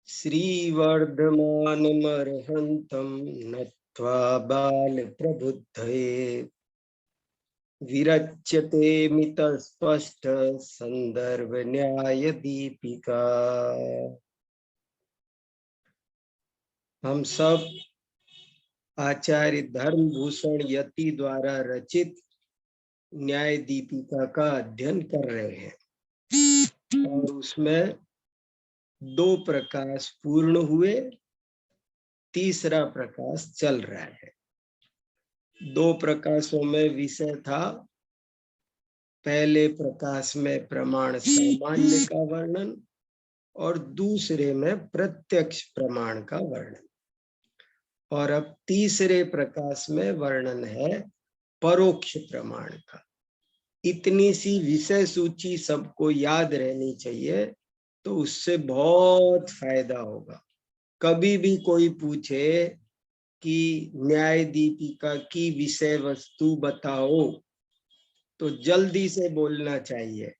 श्रीवर्धमानमर्हन्तं नत्वा बालप्रबुद्धये विरच्यते मितस्पष्ट संदर्भ न्याय दीपिका। हम सब आचार्य धर्मभूषण यति द्वारा रचित न्याय दीपिका का अध्ययन कर रहे हैं और उसमें 2 प्रकाश पूर्ण हुए, तीसरा प्रकाश चल रहा है। 2 प्रकाशों में विषय था, पहले प्रकाश में प्रमाण सामान्य का वर्णन और दूसरे में प्रत्यक्ष प्रमाण का वर्णन, और अब तीसरे प्रकाश में वर्णन है परोक्ष प्रमाण का। इतनी सी विषय सूची सबको याद रहनी चाहिए, तो उससे बहुत फायदा होगा। कभी भी कोई पूछे कि न्याय दीपिका की विषय वस्तु बताओ, तो जल्दी से बोलना चाहिए।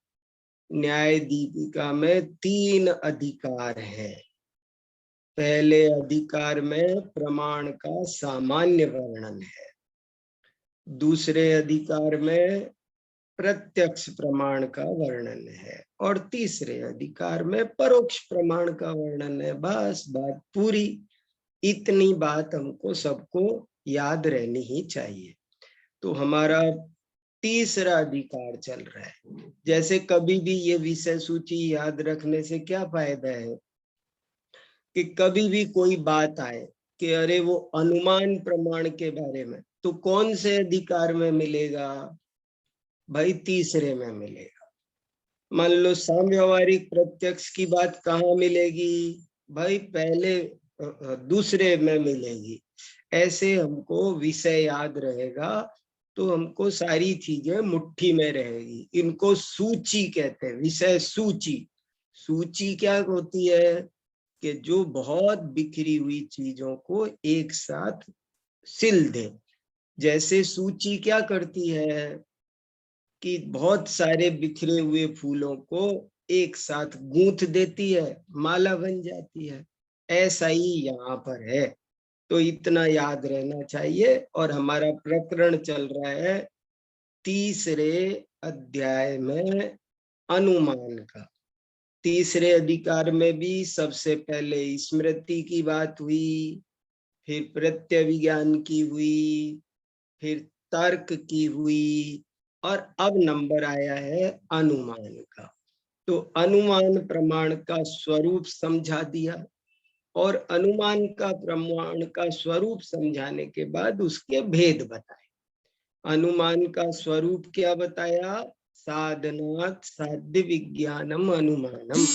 न्याय दीपिका में 3 अधिकार हैं। पहले अधिकार में प्रमाण का सामान्य वर्णन है, दूसरे अधिकार में प्रत्यक्ष प्रमाण का वर्णन है और तीसरे अधिकार में परोक्ष प्रमाण का वर्णन है। बस बात पूरी। इतनी बात हमको सबको याद रहनी ही चाहिए। तो हमारा तीसरा अधिकार चल रहा है। जैसे कभी भी ये विषय सूची याद रखने से क्या फायदा है कि कभी भी कोई बात आए कि अरे वो अनुमान प्रमाण के बारे में, तो कौन से अधिकार में मिलेगा भाई? तीसरे में मिलेगा। मान लो साम्यवारिक प्रत्यक्ष की बात कहाँ मिलेगी भाई? पहले दूसरे में मिलेगी। ऐसे हमको विषय याद रहेगा तो हमको सारी चीजें मुट्ठी में रहेगी। इनको सूची कहते हैं, विषय सूची। सूची क्या होती है कि जो बहुत बिखरी हुई चीजों को एक साथ सिल दे। जैसे सूची क्या करती है कि बहुत सारे बिखरे हुए फूलों को एक साथ गूंथ देती है, माला बन जाती है। ऐसा ही यहाँ पर है। तो इतना याद रहना चाहिए। और हमारा प्रकरण चल रहा है तीसरे अध्याय में अनुमान का। तीसरे अधिकार में भी सबसे पहले स्मृति की बात हुई, फिर प्रत्यय विज्ञान की हुई, फिर तर्क की हुई, और अब नंबर आया है अनुमान का। तो अनुमान प्रमाण का स्वरूप समझा दिया, और अनुमान का प्रमाण का स्वरूप समझाने के बाद उसके भेद बताए। अनुमान का स्वरूप क्या बताया? साधनात् साध्य विज्ञानम अनुमानम।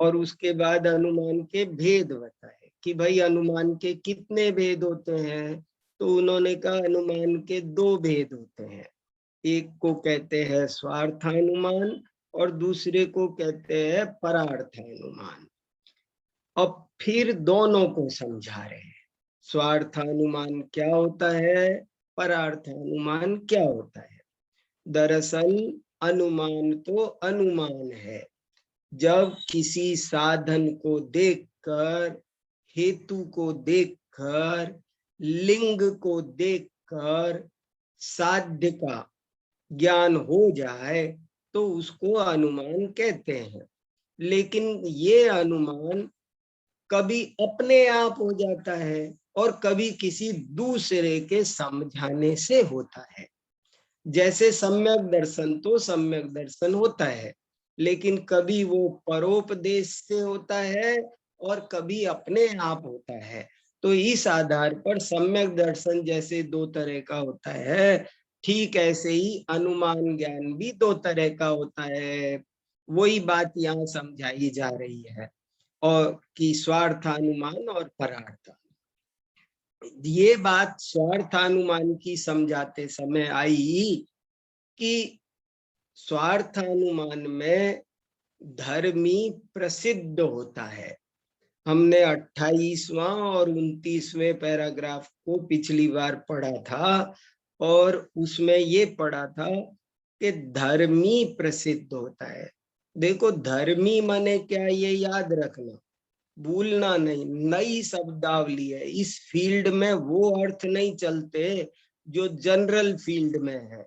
और उसके बाद अनुमान के भेद बताए कि भाई अनुमान के कितने भेद होते हैं। तो उन्होंने कहा अनुमान के 2 भेद होते हैं। एक को कहते हैं स्वार्थानुमान और दूसरे को कहते हैं परार्थानुमान। अब फिर दोनों को समझा रहे हैं। स्वार्थानुमान क्या होता है, परार्थानुमान क्या होता है। दरअसल अनुमान तो अनुमान है, जब किसी साधन को देखकर, हेतु को देखकर, लिंग को देखकर साध्य का ज्ञान हो जाए तो उसको अनुमान कहते हैं। लेकिन ये अनुमान कभी अपने आप हो जाता है और कभी किसी दूसरे के समझाने से होता है। जैसे सम्यक दर्शन तो सम्यक दर्शन होता है, लेकिन कभी वो परोपदेश से होता है और कभी अपने आप होता है। तो इस आधार पर सम्यक दर्शन जैसे 2 तरह का होता है, ठीक ऐसे ही अनुमान ज्ञान भी 2 तरह का होता है। वही बात यहाँ समझाई जा रही है, और कि स्वार्थानुमान और परार्थानुमान। ये बात स्वार्थानुमान की समझाते समय आई कि स्वार्थानुमान में धर्मी प्रसिद्ध होता है। हमने 28वां और 29वें पैराग्राफ को पिछली बार पढ़ा था, और उसमें ये पढ़ा था कि धर्मी प्रसिद्ध होता है। देखो धर्मी माने क्या, ये याद रखना। भूलना नहीं, नई शब्दावली है। इस फील्ड में वो अर्थ नहीं चलते जो जनरल फील्ड में है।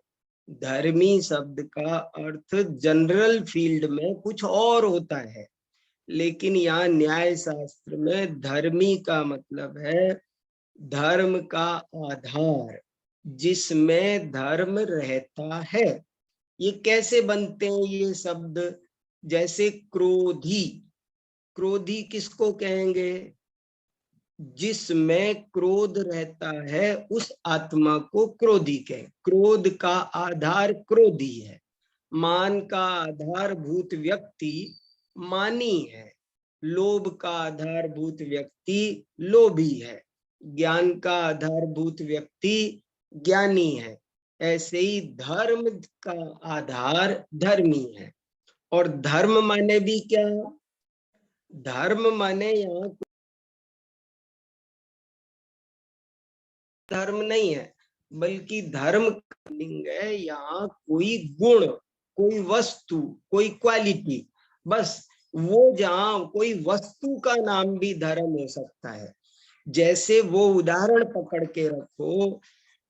धर्मी शब्द का अर्थ जनरल फील्ड में कुछ और होता है, लेकिन यहाँ न्याय शास्त्र में धर्मी का मतलब है धर्म का आधार, जिसमें धर्म रहता है। ये कैसे बनते हैं ये शब्द? जैसे क्रोधी, क्रोधी किसको कहेंगे? जिसमें क्रोध रहता है उस आत्मा को क्रोधी कहें। क्रोध का आधार क्रोधी है। मान का आधारभूत व्यक्ति मानी है। लोभ का आधारभूत व्यक्ति लोभी है। ज्ञान का आधारभूत व्यक्ति ज्ञानी है। ऐसे ही धर्म का आधार धर्मी है। और धर्म माने भी क्या? धर्म माने यहाँ धर्म नहीं है, बल्कि धर्म लिंग है यहाँ कोई गुण, कोई वस्तु, कोई क्वालिटी। बस वो जहाँ कोई वस्तु का नाम भी धर्म हो सकता है। जैसे वो उदाहरण पकड़ के रखो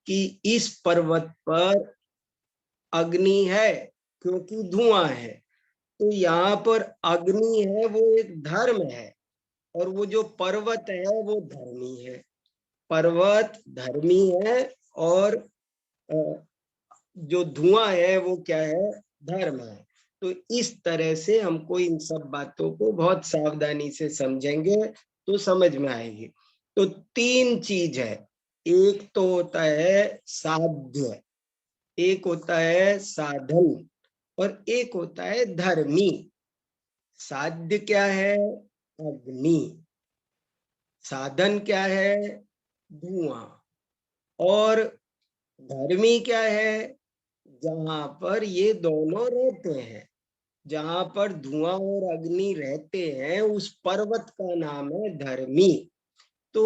कि इस पर्वत पर अग्नि है क्योंकि धुआं है, तो यहाँ पर अग्नि है वो एक धर्म है, और वो जो पर्वत है वो धर्मी है। पर्वत धर्मी है और जो धुआं है वो क्या है? धर्म है। तो इस तरह से हमको इन सब बातों को बहुत सावधानी से समझेंगे तो समझ में आएगी। तो तीन चीज है, एक तो होता है साध्य, एक होता है साधन, और एक होता है धर्मी। साध्य क्या है? अग्नि। साधन क्या है? धुआं। और धर्मी क्या है? जहां पर ये दोनों रहते हैं, जहां पर धुआं और अग्नि रहते हैं, उस पर्वत का नाम है धर्मी। तो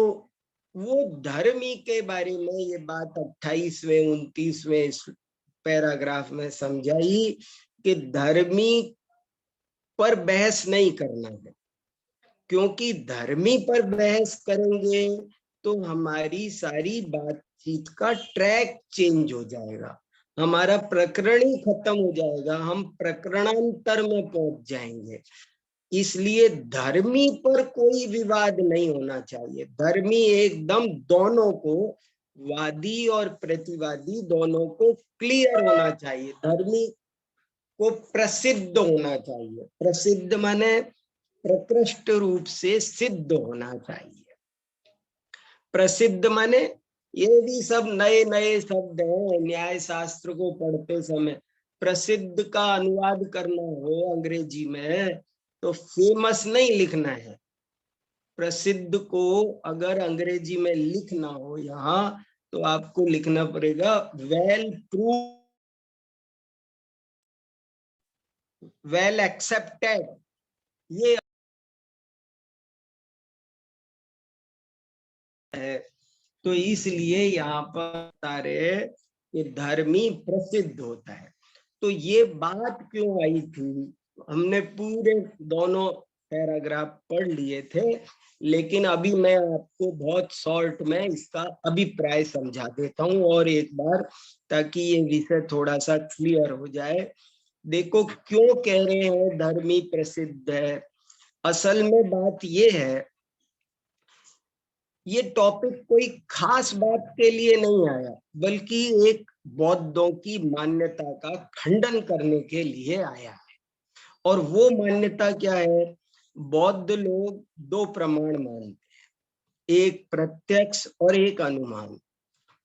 वो धर्मी के बारे में ये बात 28वें 29वें पैराग्राफ में समझाई कि धर्मी पर बहस नहीं करना है, क्योंकि धर्मी पर बहस करेंगे तो हमारी सारी बातचीत का ट्रैक चेंज हो जाएगा, हमारा प्रकरण ही खत्म हो जाएगा, हम प्रकरणांतर में पहुंच जाएंगे। इसलिए धर्मी पर कोई विवाद नहीं होना चाहिए। धर्मी एकदम दोनों को, वादी और प्रतिवादी दोनों को क्लियर होना चाहिए। धर्मी को प्रसिद्ध होना चाहिए। प्रसिद्ध माने प्रकृष्ट रूप से सिद्ध होना चाहिए। प्रसिद्ध माने ये भी सब नए नए शब्द हैं न्याय शास्त्र को पढ़ते समय। प्रसिद्ध का अनुवाद करना हो अंग्रेजी में तो फेमस नहीं लिखना है। प्रसिद्ध को अगर अंग्रेजी में लिखना हो यहाँ, तो आपको लिखना पड़ेगा वेल प्रूव, वेल एक्सेप्टेड। ये है। तो इसलिए यहाँ पर बता रहे कि धर्मी प्रसिद्ध होता है। तो ये बात क्यों आई थी? हमने पूरे दोनों पैराग्राफ पढ़ लिए थे, लेकिन अभी मैं आपको बहुत शॉर्ट में इसका अभिप्राय समझा देता हूँ और एक बार, ताकि ये विषय थोड़ा सा क्लियर हो जाए। देखो क्यों कह रहे हैं धर्मी प्रसिद्ध है। असल में बात ये है, ये टॉपिक कोई खास बात के लिए नहीं आया, बल्कि एक बौद्धों की मान्यता का खंडन करने के लिए आया है। और वो मान्यता क्या है? बौद्ध लोग दो प्रमाण मानते हैं, एक प्रत्यक्ष और एक अनुमान।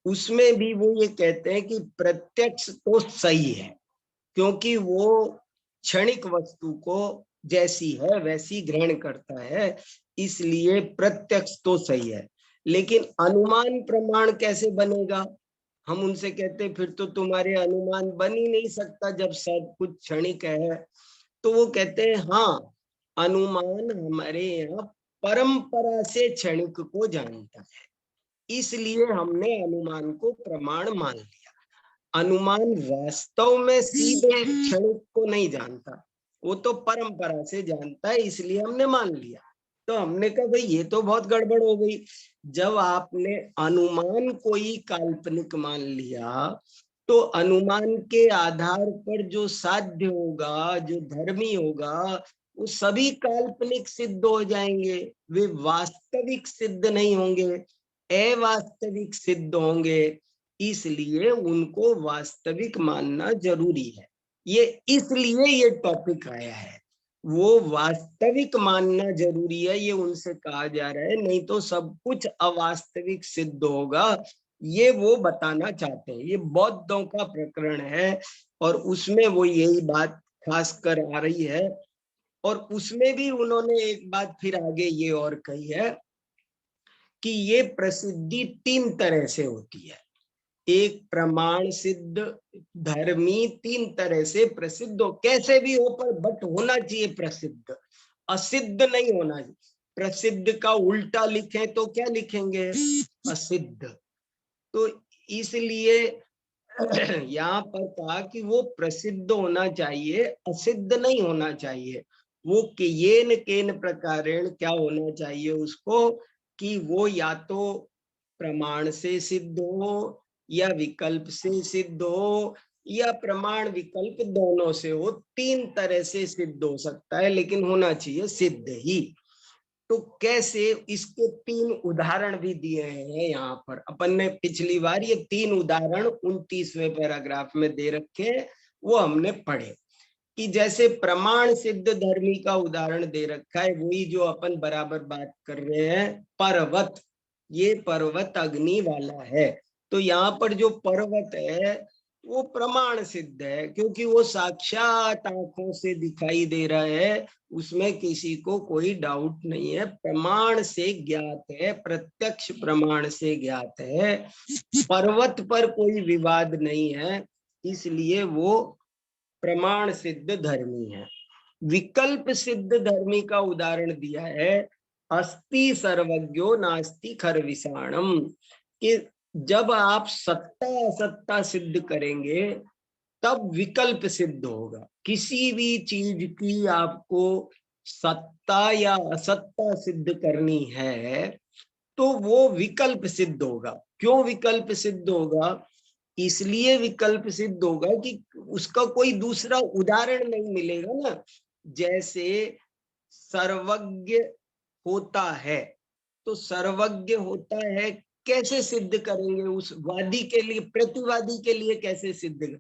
उसमें भी वो ये कहते हैं कि प्रत्यक्ष तो सही है, क्योंकि वो क्षणिक वस्तु को जैसी है वैसी ग्रहण करता है, इसलिए प्रत्यक्ष तो सही है। लेकिन अनुमान प्रमाण कैसे बनेगा? हम उनसे कहते फिर तो तुम्हारे अनुमान बन ही नहीं सकता जब सब कुछ क्षणिक है। तो वो कहते हैं हाँ, अनुमान हमारे यहाँ परंपरा से क्षणिक को जानता है, इसलिए हमने अनुमान को प्रमाण मान लिया। अनुमान वास्तव में सीधे क्षणिक को नहीं जानता, वो तो परंपरा से जानता है, इसलिए हमने मान लिया। तो हमने कहा भाई ये तो बहुत गड़बड़ हो गई। जब आपने अनुमान कोई काल्पनिक मान लिया, तो अनुमान के आधार पर जो साध्य होगा, जो धर्मी होगा, वो सभी काल्पनिक सिद्ध हो जाएंगे, वे वास्तविक सिद्ध नहीं होंगे, अवास्तविक सिद्ध होंगे। इसलिए उनको वास्तविक मानना जरूरी है। ये इसलिए ये टॉपिक आया है, वो वास्तविक मानना जरूरी है, ये उनसे कहा जा रहा है, नहीं तो सब कुछ अवास्तविक सिद्ध होगा, ये वो बताना चाहते हैं। ये बौद्धों का प्रकरण है और उसमें वो यही बात खासकर आ रही है। और उसमें भी उन्होंने एक बात फिर आगे ये और कही है कि ये प्रसिद्धि 3 तरह से होती है। एक प्रमाण सिद्ध धर्मी 3 तरह से प्रसिद्ध हो, कैसे भी हो पर बट होना चाहिए प्रसिद्ध, असिद्ध नहीं होना चाहिए। प्रसिद्ध का उल्टा लिखें तो क्या लिखेंगे? असिद्ध। तो इसलिए यहाँ पर कहा कि वो प्रसिद्ध होना चाहिए, असिद्ध नहीं होना चाहिए। वो येन केन प्रकारेण क्या होना चाहिए उसको, कि वो या तो प्रमाण से सिद्ध हो या विकल्प से सिद्ध हो या प्रमाण विकल्प दोनों से हो। 3 तरह से सिद्ध हो सकता है, लेकिन होना चाहिए सिद्ध ही। तो कैसे, इसके 3 उदाहरण भी दिए हैं यहाँ पर। अपन ने पिछली बार ये 3 उदाहरण 29वें पैराग्राफ में दे रखे, वो हमने पढ़े कि जैसे प्रमाण सिद्ध धर्मी का उदाहरण दे रखा है, वही जो अपन बराबर बात कर रहे हैं, पर्वत। ये पर्वत अग्नि वाला है, तो यहाँ पर जो पर्वत है वो प्रमाण सिद्ध है, क्योंकि वो साक्षात आंखों से दिखाई दे रहा है, उसमें किसी को कोई डाउट नहीं है, प्रमाण से ज्ञात है, प्रत्यक्ष प्रमाण से ज्ञात है, पर्वत पर कोई विवाद नहीं है, इसलिए वो प्रमाण सिद्ध धर्मी है। विकल्प सिद्ध धर्मी का उदाहरण दिया है, अस्ति सर्वज्ञो नास्ति खरविषाणम, कि जब आप सत्ता असत्ता सिद्ध करेंगे तब विकल्प सिद्ध होगा। किसी भी चीज की आपको सत्ता या असत्ता सिद्ध करनी है तो वो विकल्प सिद्ध होगा। क्यों विकल्प सिद्ध होगा? इसलिए विकल्प सिद्ध होगा कि उसका कोई दूसरा उदाहरण नहीं मिलेगा ना। जैसे सर्वज्ञ होता है, तो सर्वज्ञ होता है कैसे सिद्ध करेंगे? उस वादी के लिए, प्रतिवादी के लिए कैसे सिद्ध?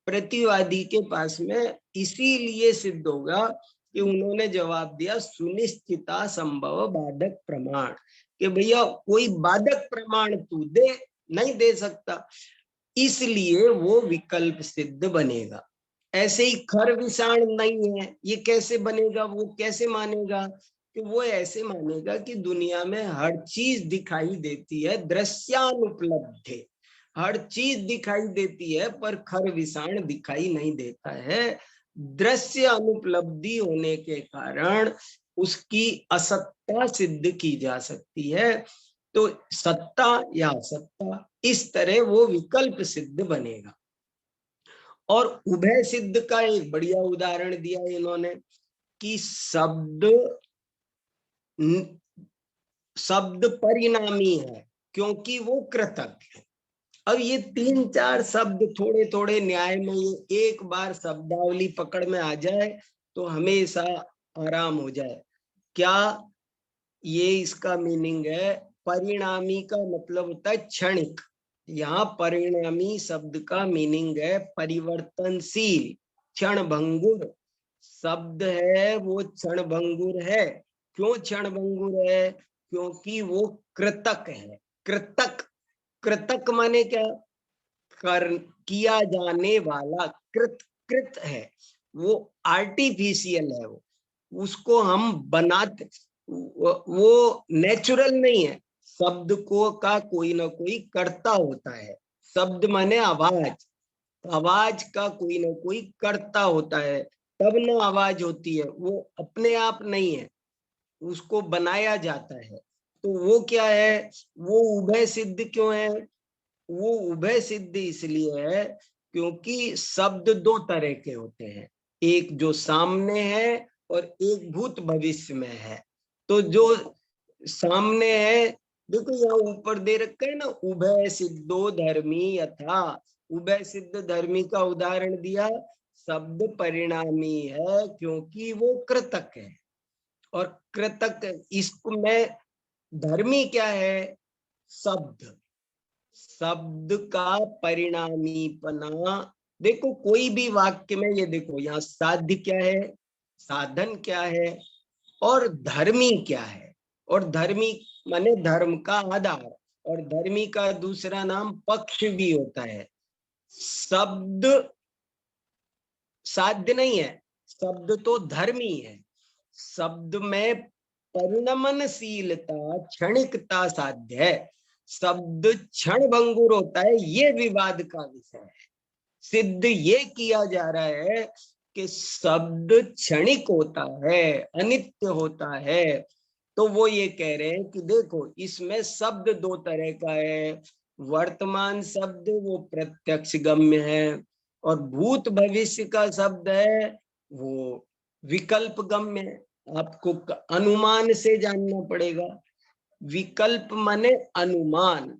प्रतिवादी के पास में इसीलिए सिद्ध होगा कि उन्होंने जवाब दिया सुनिश्चिता संभव बाधक प्रमाण, कि भैया कोई बाधक प्रमाण तू दे, नहीं दे सकता, इसलिए वो विकल्प सिद्ध बनेगा। ऐसे ही खर विषाण नहीं है, ये कैसे बनेगा? वो कैसे मानेगा? कि वो ऐसे मानेगा कि दुनिया में हर चीज दिखाई देती है, दृश्यानुपलब्ध, हर चीज दिखाई देती है पर खर विषाण दिखाई नहीं देता है। दृश्य अनुपलब्धि होने के कारण उसकी असत्ता सिद्ध की जा सकती है। तो सत्ता या असत्ता, इस तरह वो विकल्प सिद्ध बनेगा। और उभय सिद्ध का एक बढ़िया उदाहरण दिया इन्होंने कि शब्द परिणामी है क्योंकि वो कृतक है। अब ये 3-4 शब्द थोड़े थोड़े न्याय में, ये एक बार शब्दावली पकड़ में आ जाए तो हमेशा आराम हो जाए। क्या ये इसका मीनिंग है? परिणामी का मतलब होता है क्षणिक। यहाँ परिणामी शब्द का मीनिंग है परिवर्तनशील, क्षणभंगुर शब्द है, वो क्षणभंगुर है। क्यों क्षणभंगुर है? क्योंकि वो कृतक है। कृतक, कृतक माने क्या? कर किया जाने वाला, कृत, कृत है, वो आर्टिफिशियल है, वो उसको हम बनाते, वो नेचुरल नहीं है। शब्द को का कोई ना कोई कर्ता होता है। शब्द माने आवाज, आवाज का कोई ना कोई कर्ता होता है, तब ना आवाज होती है, वो अपने आप नहीं है, उसको बनाया जाता है। तो वो क्या है? वो उभय सिद्ध क्यों है? वो उभय सिद्ध इसलिए है क्योंकि शब्द 2 तरह के होते हैं, एक जो सामने है और एक भूत भविष्य में है। तो जो सामने है, देखो यहाँ ऊपर दे रखा है ना, उभय सिद्धो धर्मी यथा। उभय सिद्ध धर्मी का उदाहरण दिया, शब्द परिणामी है क्योंकि वो कृतक है। और कृतक इसको में धर्मी क्या है? शब्द। शब्द का परिणामीपना। देखो कोई भी वाक्य में ये देखो, यहाँ साध्य क्या है, साधन क्या है, और धर्मी क्या है। और धर्मी माने धर्म का आधार, और धर्मी का दूसरा नाम पक्ष भी होता है। शब्द साध्य नहीं है, शब्द तो धर्मी है। शब्द में परिणमनशीलता, क्षणिकता साध्य है। शब्द क्षण भंगुर होता है, ये विवाद का विषय है। सिद्ध ये किया जा रहा है कि शब्द क्षणिक होता है, अनित्य होता है। तो वो ये कह रहे हैं कि देखो इसमें शब्द दो तरह का है। वर्तमान शब्द वो प्रत्यक्ष गम्य है, और भूत भविष्य का शब्द है वो विकल्प गम्य है। आपको अनुमान से जानना पड़ेगा। विकल्प माने अनुमान,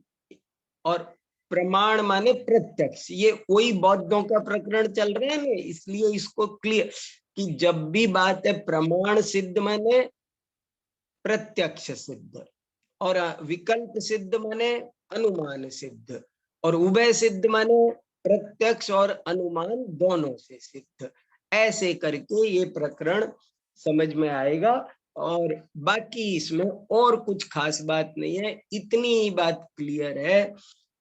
और प्रमाण माने प्रत्यक्ष। ये वही बौद्धों का प्रकरण चल रहा है ना, इसलिए इसको क्लियर कि जब भी बात है प्रमाण सिद्ध माने प्रत्यक्ष सिद्ध, और विकल्प सिद्ध माने अनुमान सिद्ध, और उभय सिद्ध माने प्रत्यक्ष और अनुमान दोनों से सिद्ध। ऐसे करके ये प्रकरण समझ में आएगा। और बाकी इसमें और कुछ खास बात नहीं है, इतनी ही बात क्लियर है।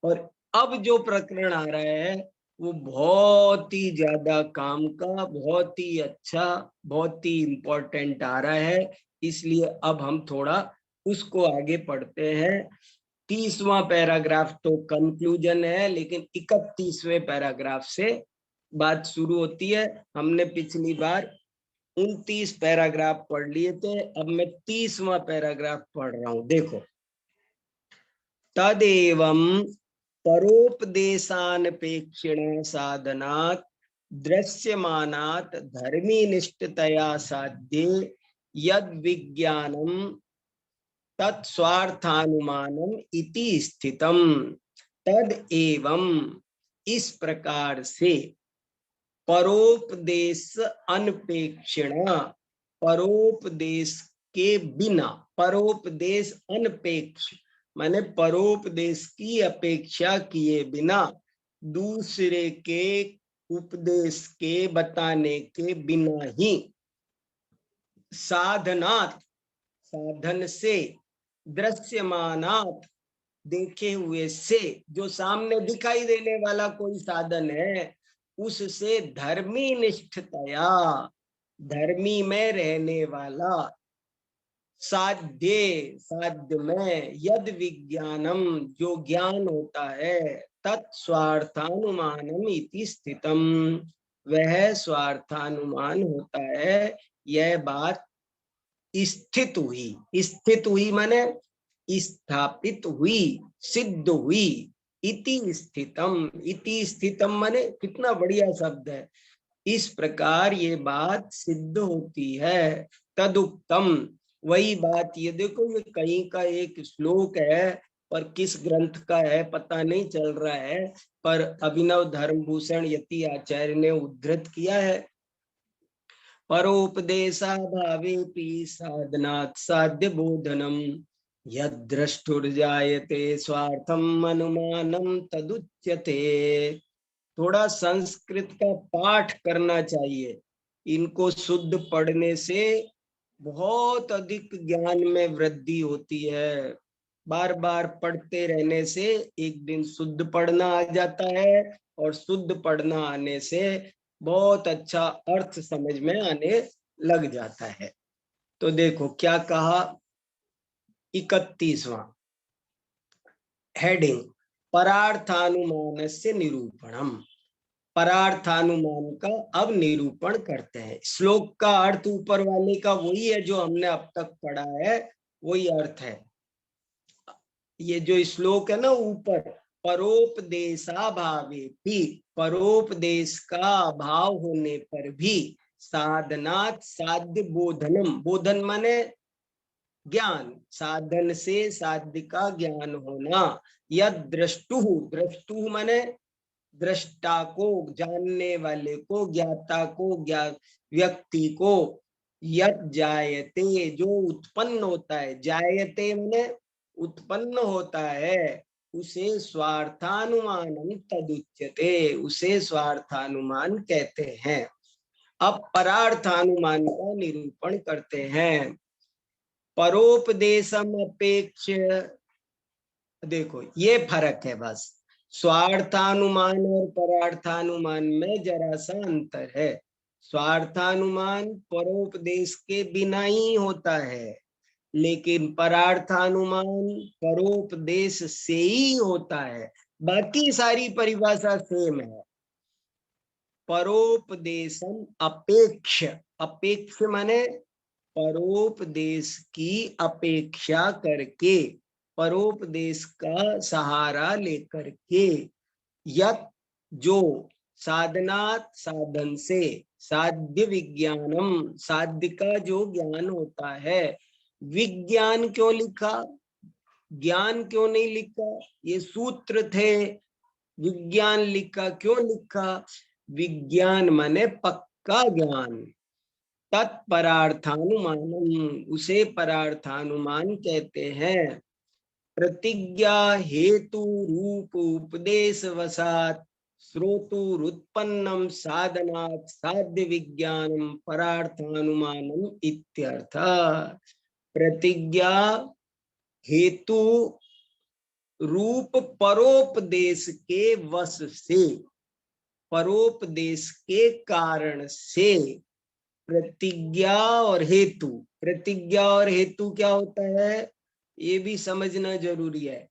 और अब जो प्रकरण आ रहा है वो बहुत ही ज्यादा काम का, बहुत ही अच्छा, बहुत ही इम्पोर्टेंट आ रहा है। इसलिए अब हम थोड़ा उसको आगे पढ़ते हैं। 30वां पैराग्राफ तो कंक्लूजन है, लेकिन 31वें पैराग्राफ से बात शुरू होती है। हमने पिछली बार 29 पैराग्राफ पढ़ लिए थे, अब मैं 30वां पैराग्राफ पढ़ रहा हूं। देखो, तदेवं परोपदेशानपेक्षिण साधनात् दृश्यमानात् धर्मी निष्ठतया साध्ये यद विज्ञानम तत्स्वार्थानुमानम इति स्थितम। तद एवं इस प्रकार से परोपदेश अनपेक्षिण, परोपदेश के बिना, परोपदेश अनपेक्ष माने परोपदेश की अपेक्षा किए बिना, दूसरे के उपदेश के बताने के बिना ही, साधनात् साधन से, दृश्यमानात् देखे हुए से, जो सामने दिखाई देने वाला कोई साधन है उससे धर्मी निष्ठतया, धर्मी में रहने वाला, साध्य साध्य में, यद विज्ञानम जो ज्ञान होता है, तत्स्वार्थानुमानम इति स्थितम वह स्वार्थानुमान होता है। यह बात स्थित हुई, स्थित हुई माने स्थापित हुई, सिद्ध हुई। इति स्थितम, इति स्थितम माने कितना बढ़िया शब्द है। इस प्रकार ये बात सिद्ध होती है। तदुक्तम, वही बात, ये देखो ये कहीं का एक श्लोक है, पर किस ग्रंथ का है पता नहीं चल रहा है, पर अभिनव धर्मभूषण यति आचार्य ने उद्धृत किया है। परोपदेशा भावेपि साधनात् साध्य बोधनम यद्द्रष्टुर्जायते स्वार्थम अनुमानम तदुच्यते। थोड़ा संस्कृत का पाठ करना चाहिए, इनको शुद्ध पढ़ने से बहुत अधिक ज्ञान में वृद्धि होती है। बार बार पढ़ते रहने से एक दिन शुद्ध पढ़ना आ जाता है, और शुद्ध पढ़ना आने से बहुत अच्छा अर्थ समझ में आने लग जाता है। तो देखो क्या कहा, 31वां हेडिंग, परार्थानुमान से निरूपणम। परार्थानुमान का अब निरूपण करते हैं। श्लोक का अर्थ ऊपर वाले का वही है जो हमने अब तक पढ़ा है, वही अर्थ है। ये जो श्लोक है ना ऊपर, परोपदेशा भावे भी, परोपदेश का अभाव होने पर भी, साधनात् साध्य बोधनम, बोधन माने ज्ञान, साधन से साध्य का ज्ञान होना। यद दृष्टु, दृष्टु माने दृष्टा को, जानने वाले को, ज्ञाता को, व्यक्ति को। यद जायते, जो उत्पन्न होता है, जायते माने उत्पन्न होता है, उसे स्वार्थानुमानम तदुच्यते, उसे स्वार्थानुमान कहते हैं। अब परार्थानुमान का निरूपण करते हैं। परोपदेशम अपेक्ष, देखो ये फर्क है बस, स्वार्थानुमान और परार्थानुमान में जरा सा अंतर है। स्वार्थानुमान परोपदेश के बिना ही होता है, लेकिन परार्थानुमान परोपदेश से ही होता है। बाकी सारी परिभाषा सेम है। परोपदेशम अपेक्ष, अपेक्ष माने परोपदेश की अपेक्षा करके, परोपदेश का सहारा लेकर के। यत, जो, साधनात्, साधन से, साध्य विज्ञानम, साध्य का जो ज्ञान होता है। विज्ञान क्यों लिखा, ज्ञान क्यों नहीं लिखा, ये सूत्र थे। विज्ञान लिखा, क्यों लिखा, विज्ञान माने पक्का ज्ञान। तत्परार्थानुमानम, उसे परार्थानुमान कहते हैं। प्रतिज्ञा हेतु रूप उपदेश वसात श्रोतुरुत्पन्नम साधनात् साध्य विज्ञानम परार्थानुमानम इत्यर्थ। प्रतिज्ञा हेतु रूप परोपदेश के वश से, परोपदेश के कारण से। प्रतिज्ञा और हेतु, प्रतिज्ञा और हेतु क्या होता है ये भी समझना जरूरी है।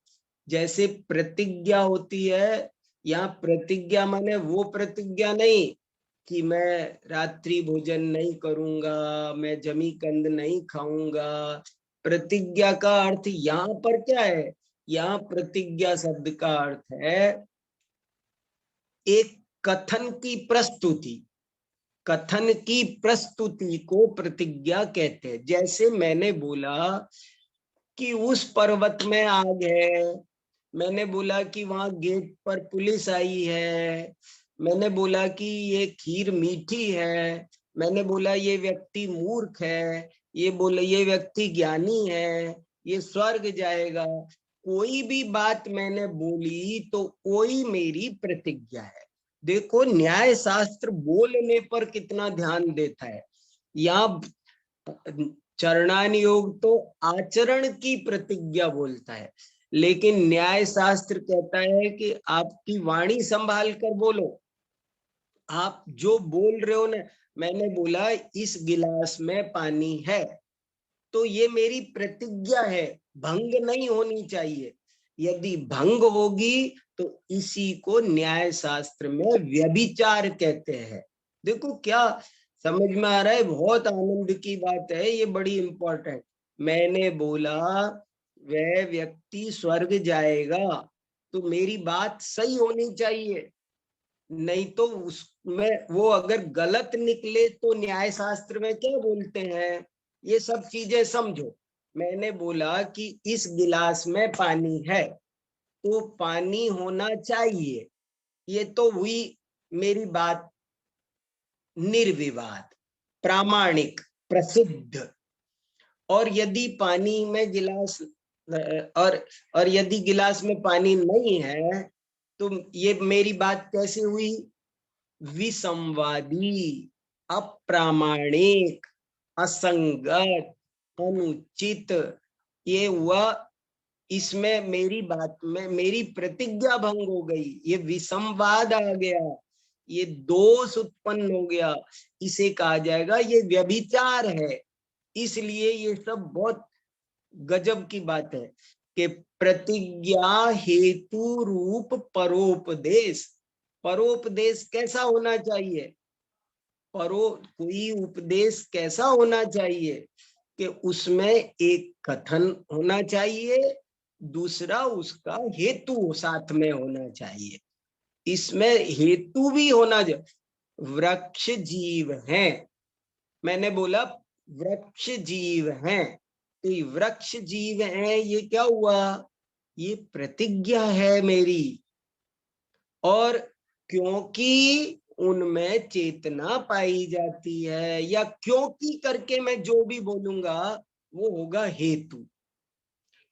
जैसे प्रतिज्ञा होती है, यहाँ प्रतिज्ञा माने वो प्रतिज्ञा नहीं कि मैं रात्रि भोजन नहीं करूंगा, मैं जमी कंद नहीं खाऊंगा। प्रतिज्ञा का अर्थ यहाँ पर क्या है, यहाँ प्रतिज्ञा शब्द का अर्थ है एक कथन की प्रस्तुति, कथन की प्रस्तुति को प्रतिज्ञा कहते हैं। जैसे मैंने बोला कि उस पर्वत में आग है, मैंने बोला कि वहां गेट पर पुलिस आई है, मैंने बोला कि ये खीर मीठी है, मैंने बोला ये व्यक्ति मूर्ख है, ये बोला ये व्यक्ति ज्ञानी है, ये स्वर्ग जाएगा। कोई भी बात मैंने बोली तो कोई मेरी प्रतिज्ञा है। देखो न्याय शास्त्र बोलने पर कितना ध्यान देता है। यहाँ चरणान योग तो आचरण की प्रतिज्ञा बोलता है, लेकिन न्याय शास्त्र कहता है कि आपकी वाणी संभाल कर बोलो। आप जो बोल रहे हो ना, मैंने बोला इस गिलास में पानी है, तो ये मेरी प्रतिज्ञा है, भंग नहीं होनी चाहिए। यदि भंग होगी तो इसी को न्याय शास्त्र में व्यभिचार कहते हैं। देखो क्या समझ में आ रहा है, बहुत आनंद की बात है, ये बड़ी इंपॉर्टेंट। मैंने बोला वह व्यक्ति स्वर्ग जाएगा, तो मेरी बात सही होनी चाहिए, नहीं तो उसमें वो अगर गलत निकले तो न्याय शास्त्र में क्या बोलते हैं, ये सब चीजें समझो। मैंने बोला कि इस गिलास में पानी है, तो पानी होना चाहिए, ये तो हुई मेरी बात निर्विवाद, प्रामाणिक, प्रसिद्ध। और यदि पानी में गिलास और यदि गिलास में पानी नहीं है तो ये मेरी बात कैसे हुई, विसंवादी, अप्रामाणिक, असंगत, अनुचित, ये हुआ। इसमें मेरी बात में मेरी प्रतिज्ञा भंग हो गई, ये विसंवाद आ गया, ये दोष उत्पन्न हो गया, इसे कहा जाएगा ये व्यभिचार है। इसलिए ये सब बहुत गजब की बात है कि प्रतिज्ञा हेतु रूप परोपदेश, परोपदेश कैसा होना चाहिए, कोई उपदेश कैसा होना चाहिए कि उसमें एक कथन होना चाहिए, दूसरा उसका हेतु साथ में होना चाहिए। इसमें हेतु भी होना चाहिए। वृक्ष जीव हैं, मैंने बोला वृक्ष जीव हैं, तो ये वृक्ष जीव है, ये क्या हुआ, ये प्रतिज्ञा है मेरी। और क्योंकि उनमें चेतना पाई जाती है, या क्योंकि करके मैं जो भी बोलूंगा वो होगा हेतु।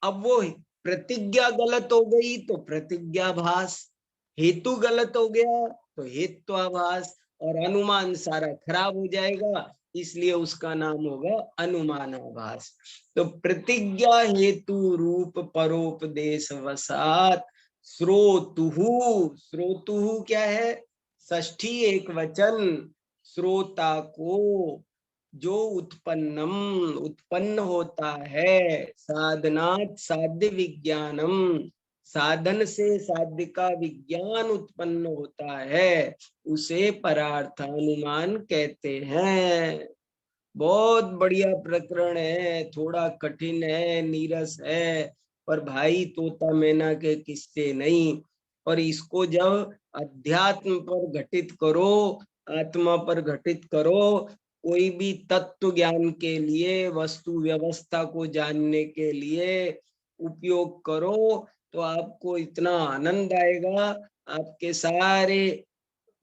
अब वो प्रतिज्ञा गलत हो गई तो प्रतिज्ञाभास, हेतु गलत हो गया तो हेत्वाभास, और अनुमान सारा खराब हो जाएगा, इसलिए उसका नाम होगा अनुमानाभास। तो प्रतिज्ञा हेतु रूप परोपदेश वसात श्रोतुहु, श्रोतुहु क्या है, षष्ठी एक वचन, श्रोता को जो उत्पन्न होता है, साधनात् साध्य विज्ञानम, साधन से साध्य का विज्ञान उत्पन्न होता है, उसे परार्थानुमान कहते हैं। बहुत बढ़िया प्रकरण है, थोड़ा कठिन है, नीरस है, पर भाई तोता मैना के किस्से नहीं। और इसको जब अध्यात्म पर घटित करो, आत्मा पर घटित करो, कोई भी तत्व ज्ञान के लिए, वस्तु व्यवस्था को जानने के लिए उपयोग करो, तो आपको इतना आनंद आएगा, आपके सारे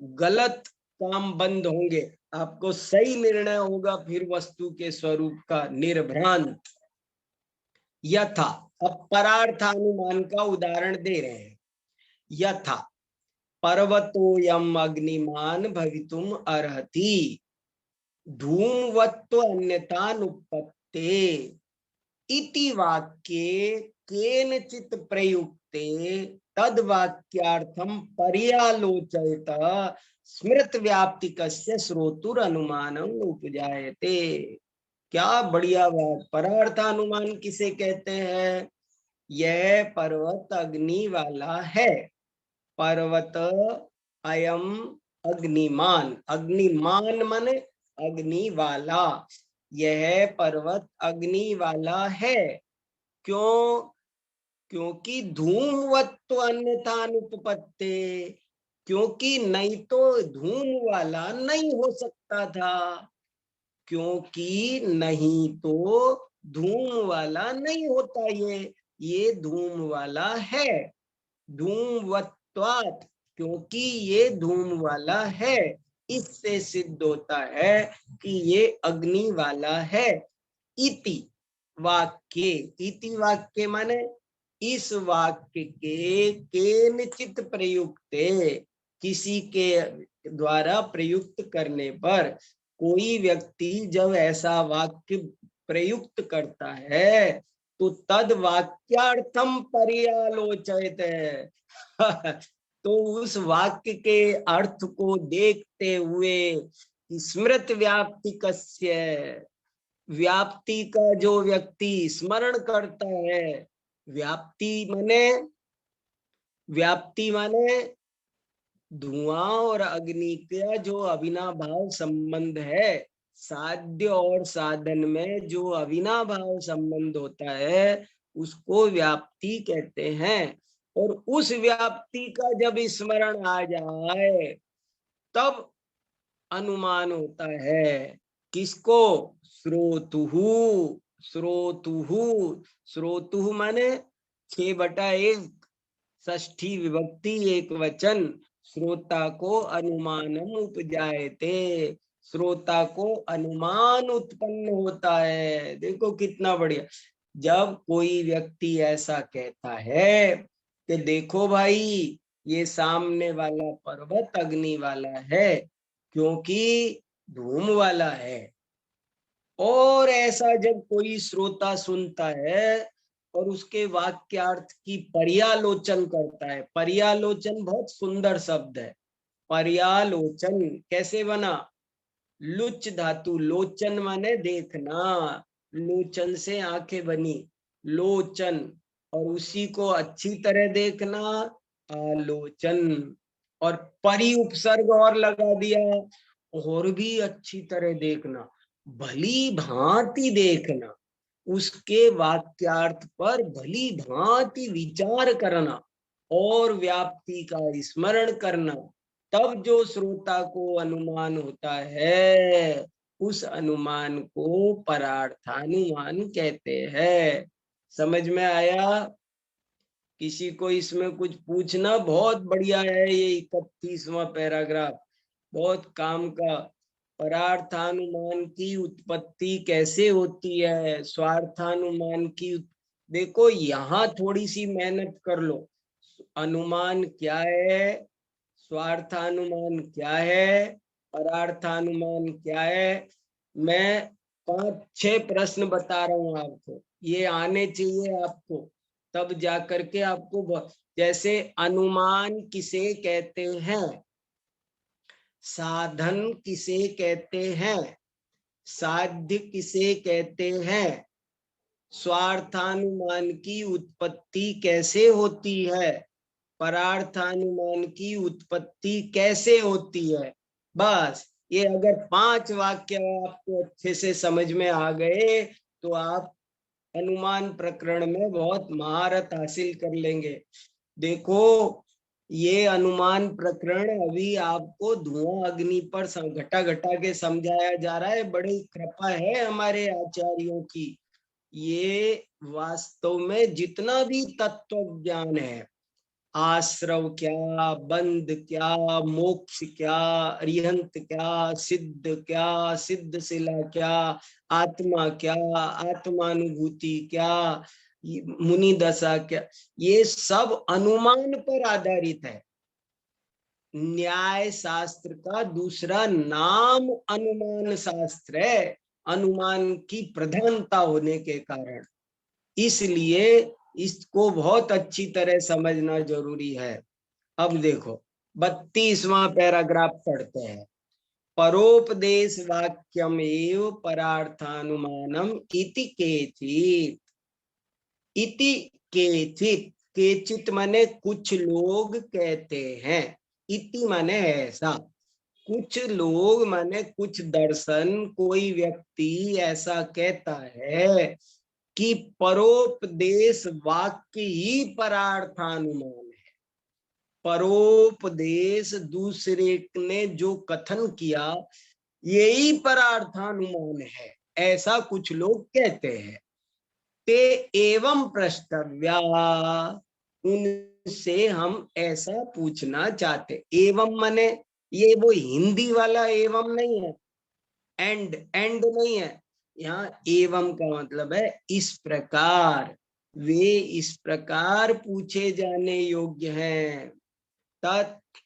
गलत काम बंद होंगे, आपको सही निर्णय होगा फिर वस्तु के स्वरूप का, निर्भ्रांत। यथा, अब परार्थानुमान का उदाहरण दे रहे हैं। यथा पर्वतोयम अग्निमान भवितुम अर्हति धूमवत्व अन्यतानुपत्ते इति वाक्ये केनचित् प्रयुक्ते तद वाक्यार्थम पर्यालोचयत स्मृत व्याप्तिकस्य श्रोतुर अनुमानम उपजायते। क्या बढ़िया बात। परार्थानुमान किसे कहते हैं, यह पर्वत अग्नि वाला है। पर्वत अयम अग्निमान, अग्निमान माने अग्नि वाला, यह पर्वत अग्नि वाला है। क्यों, क्योंकि धूमवत्व अन्यथानुपपत्ते, क्योंकि नहीं तो धूम वाला नहीं हो सकता था, क्योंकि नहीं तो धूम वाला नहीं होता, ये धूम वाला है। धूमवत्वात्, क्योंकि ये धूम वाला है, इससे सिद्ध होता है कि ये अग्नि वाला है। इति वाक्य, इति वाक्य माने इस वाक्य के केनचित प्रयुक्ते, किसी के द्वारा प्रयुक्त करने पर, कोई व्यक्ति जब ऐसा वाक्य प्रयुक्त करता है तो तद वाक्यार्थम पर्यालोचयत है। तो उस वाक्य के अर्थ को देखते हुए, स्मृत व्याप्ति कस्य, व्याप्ति का जो व्यक्ति स्मरण करता है, व्याप्ति माने धुआं और अग्नि का जो अविनाभाव संबंध है, साध्य और साधन में जो अविनाभाव संबंध होता है उसको व्याप्ति कहते हैं। और उस व्याप्ति का जब स्मरण आ जाए तब अनुमान होता है। किसको, श्रोतुहु, श्रोतुहु, श्रोतुहु माने 6/1, षष्ठी विभक्ति एक वचन, श्रोता को अनुमानम उपजायते, श्रोता को अनुमान उत्पन्न होता है। देखो कितना बढ़िया। जब कोई व्यक्ति ऐसा कहता है कि देखो भाई ये सामने वाला पर्वत अग्नि वाला है क्योंकि धूम वाला है, और ऐसा जब कोई श्रोता सुनता है और उसके वाक्यार्थ की पर्यालोचन करता है, पर्यालोचन बहुत सुंदर शब्द है। पर्यालोचन कैसे बना, लुच धातु, लोचन माने देखना, लोचन से आंखें बनी, लोचन, और उसी को अच्छी तरह देखना, आलोचन, और परि उपसर्ग और लगा दिया, और भी अच्छी तरह देखना, भली भांति देखना, उसके वाक्यार्थ पर भली भांति विचार करना और व्याप्ति का स्मरण करना, तब जो श्रोता को अनुमान होता है उस अनुमान को परार्थानुमान कहते हैं। समझ में आया? किसी को इसमें कुछ पूछना? बहुत बढ़िया है ये 31वां पैराग्राफ, बहुत काम का। परार्थानुमान की उत्पत्ति कैसे होती है, स्वार्थानुमान की देखो यहाँ थोड़ी सी मेहनत कर लो। अनुमान क्या है, स्वार्थानुमान क्या है, परार्थानुमान क्या है। मैं 5-6 प्रश्न बता रहा हूँ आपको, ये आने चाहिए आपको, तब जा करके आपको। जैसे अनुमान किसे कहते हैं, साधन किसे कहते हैं, साध्य किसे कहते हैं, स्वार्थानुमान की उत्पत्ति कैसे होती है, परार्थानुमान की उत्पत्ति कैसे होती है। बस ये अगर 5 वाक्य आपको अच्छे से समझ में आ गए तो आप अनुमान प्रकरण में बहुत महारत हासिल कर लेंगे। देखो ये अनुमान प्रकरण अभी आपको धुआं अग्नि पर घटा घटा के समझाया जा रहा है। बड़ी कृपा है हमारे आचार्यों की। ये वास्तव में जितना भी तत्व ज्ञान है, आश्रव क्या, बंध क्या, मोक्ष क्या, अरिहंत क्या, सिद्ध क्या, सिद्ध शिला क्या, आत्मा क्या, आत्मानुभूति क्या, मुनि दशा क्या, ये सब अनुमान पर आधारित है। न्याय शास्त्र का दूसरा नाम अनुमान शास्त्र है, अनुमान की प्रधानता होने के कारण। इसलिए इसको बहुत अच्छी तरह समझना जरूरी है। अब देखो 32वां पैराग्राफ पढ़ते हैं। परोपदेश वाक्यम एव परार्थानुमानम इति केचित। इति केचित, केचित माने कुछ लोग कहते हैं, इति माने ऐसा, कुछ लोग माने कुछ दर्शन, कोई व्यक्ति ऐसा कहता है कि परोपदेश वाक्य ही परार्थानुमान है। परोपदेश, दूसरे ने जो कथन किया यही परार्थानुमान है, ऐसा कुछ लोग कहते हैं। ते एवं प्रष्टव्या, उनसे हम ऐसा पूछना चाहते। एवं माने ये वो हिंदी वाला एवं नहीं है, एंड नहीं है। यहाँ एवं का मतलब है इस प्रकार, वे इस प्रकार पूछे जाने योग्य हैं। तत्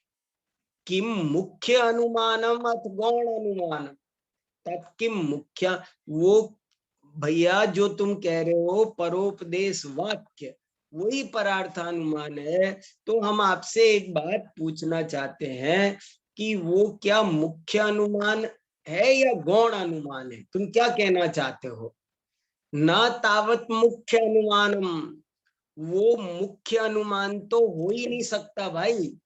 किम मुख्य अनुमानम अथ गौण अनुमानम। तत् किम मुख्य, वो भैया जो तुम कह रहे हो परोपदेश वाक्य वही परार्थानुमान है, तो हम आपसे एक बात पूछना चाहते हैं कि वो क्या मुख्य अनुमान है या गौण अनुमान है? तुम क्या कहना चाहते हो? ना तावत मुख्य अनुमानम, वो मुख्य अनुमान तो हो ही नहीं सकता भाई।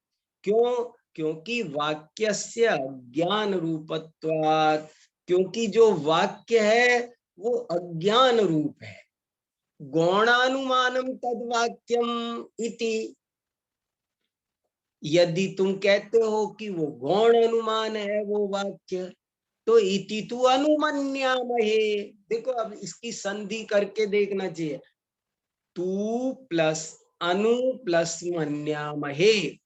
क्यों? क्योंकि वाक्यस्य अज्ञान रूपत्वात्, क्योंकि जो वाक्य है वो अज्ञान रूप है। गौणानुमानम तद वाक्यम इति, यदि तुम कहते हो कि वो गौण अनुमान है वो वाक्य, तो इति तु अनुमन्यामहे। देखो अब इसकी संधि करके देखना चाहिए, तू प्लस अनु प्लस मन्यामहे,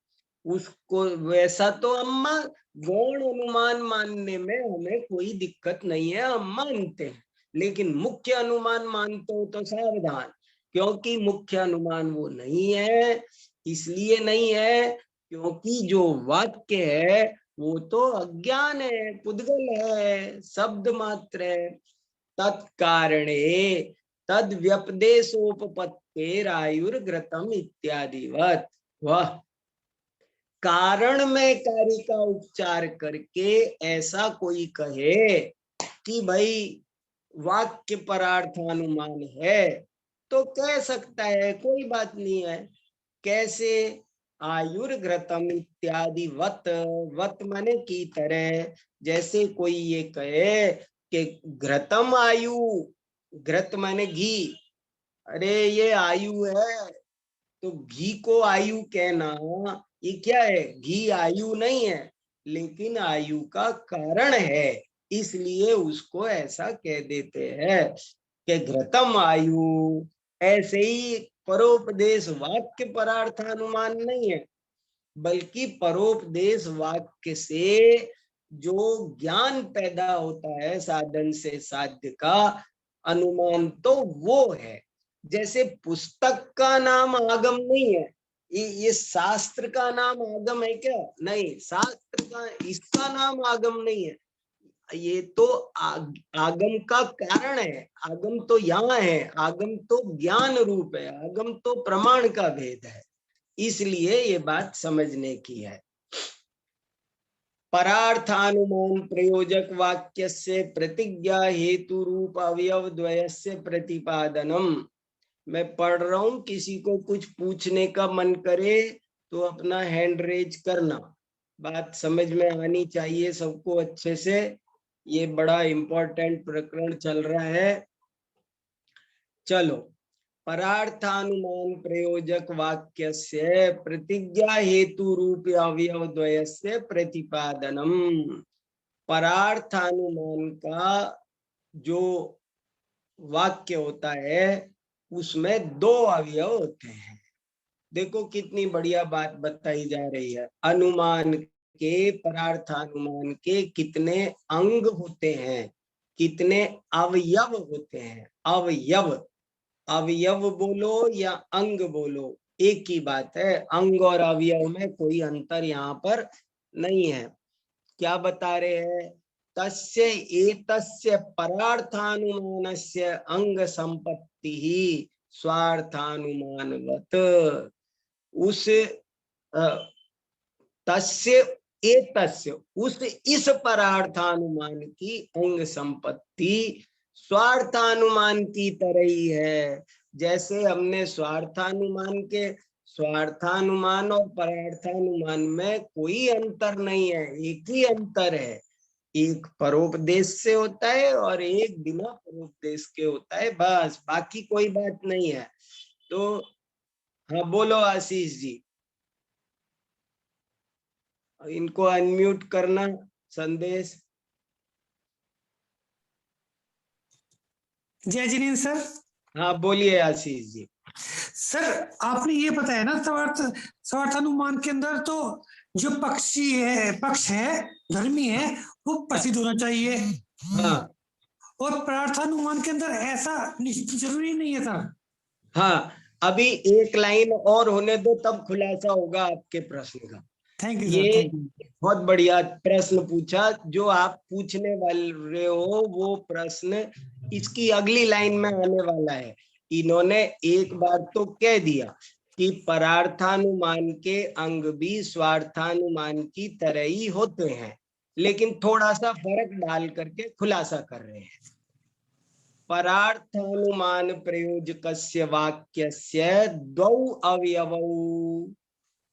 उसको वैसा तो अम्मा गौण अनुमान मानने में हमें कोई दिक्कत नहीं है, हम मानते हैं। लेकिन मुख्य अनुमान मानते हो तो सावधान, क्योंकि मुख्य अनुमान वो नहीं है। इसलिए नहीं है क्योंकि जो वाक्य है वो तो अज्ञान है, पुद्गल है, शब्द मात्र है। तत्कारणे तद व्यपदेशोपपत्तेरायुर्घृतम इत्यादिवत। वह कारण में कार्य का उपचार करके ऐसा कोई कहे कि भाई वाक्य परार्थानुमान है, तो कह सकता है, कोई बात नहीं है। कैसे? आयुर्घृतम इत्यादि वत, वत माने की तरह। जैसे कोई ये कहे कि घृतम आयु, घृत माने घी, अरे ये आयु है, तो घी को आयु कहना ये क्या है? घी आयु नहीं है, लेकिन आयु का कारण है। इसलिए उसको ऐसा कह देते हैं कि घृतम आयु। ऐसे ही परोपदेश वाक्य परार्थानुमान नहीं है, बल्कि परोपदेश वाक्य से जो ज्ञान पैदा होता है साधन से साध्य का अनुमान, तो वो है। जैसे पुस्तक का नाम आगम नहीं है, ये शास्त्र का नाम आगम है क्या? नहीं, शास्त्र का इसका नाम आगम नहीं है। ये तो आगम का कारण है। आगम तो यहाँ है, आगम तो ज्ञान रूप है, आगम तो प्रमाण का भेद है। इसलिए ये बात समझने की है। परार्थानुमान प्रयोजक वाक्यस्य प्रतिज्ञा हेतु रूप अवयव द्वयस्य प्रतिपादनम। मैं पढ़ रहा हूं, किसी को कुछ पूछने का मन करे तो अपना हैंड रेज करना। बात समझ में आनी चाहिए सबको अच्छे से। ये बड़ा इंपॉर्टेंट प्रकरण चल रहा है। चलो, परार्थानुमान प्रयोजक वाक्यस्य प्रतिज्ञा हेतु रूप अवयव द्वयस्य प्रतिपादनम। परार्थानुमान का जो वाक्य होता है उसमें दो अवयव होते हैं। देखो कितनी बढ़िया बात बताई जा रही है। अनुमान के, परार्थानुमान के कितने अंग होते हैं, कितने अवयव होते हैं। अवयव, अवयव बोलो या अंग बोलो, एक ही बात है। अंग और अवयव में कोई अंतर यहाँ पर नहीं है। क्या बता रहे हैं? तस्य एतस्य परार्थानुमानस्य अंग संपत्ति ही स्वार्थानुमानवत। उस तस्य एतस्य, उस इस परार्थानुमान की अंग संपत्ति स्वार्थानुमान की तरह ही है। जैसे हमने स्वार्थानुमान के, स्वार्थानुमान और परार्थानुमान में कोई अंतर नहीं है, एक ही अंतर है। एक परोपदेश से होता है और एक बिना परोपदेश के होता है, बस, बाकी कोई बात नहीं है। तो हाँ बोलो आशीष जी, इनको अनम्यूट करना। संदेश। जय जिनेन्द्र सर। हाँ बोलिए आशीष जी। सर आपने ये बताया ना, स्वार्थानुमान के अंदर तो जो पक्षी है, पक्ष है, धर्मी है, वो प्रसिद्ध होना चाहिए। हाँ। और परार्थानुमान के अंदर ऐसा जरूरी नहीं है सर। हाँ, अभी एक लाइन और होने दो, तब खुलासा होगा आपके प्रश्न का। थैंक यू ये सर। बहुत बढ़िया प्रश्न पूछा। जो आप पूछने वाले हो वो प्रश्न इसकी अगली लाइन में आने वाला है। इन्होंने एक बार तो कह दिया कि परार्थानुमान के अंग भी स्वार्थानुमान की तरह ही होते हैं, लेकिन थोड़ा सा फर्क डाल करके खुलासा कर रहे हैं। परार्थानुमान प्रयोजकस्य वाक्यस्य द्वौ अवयवौ,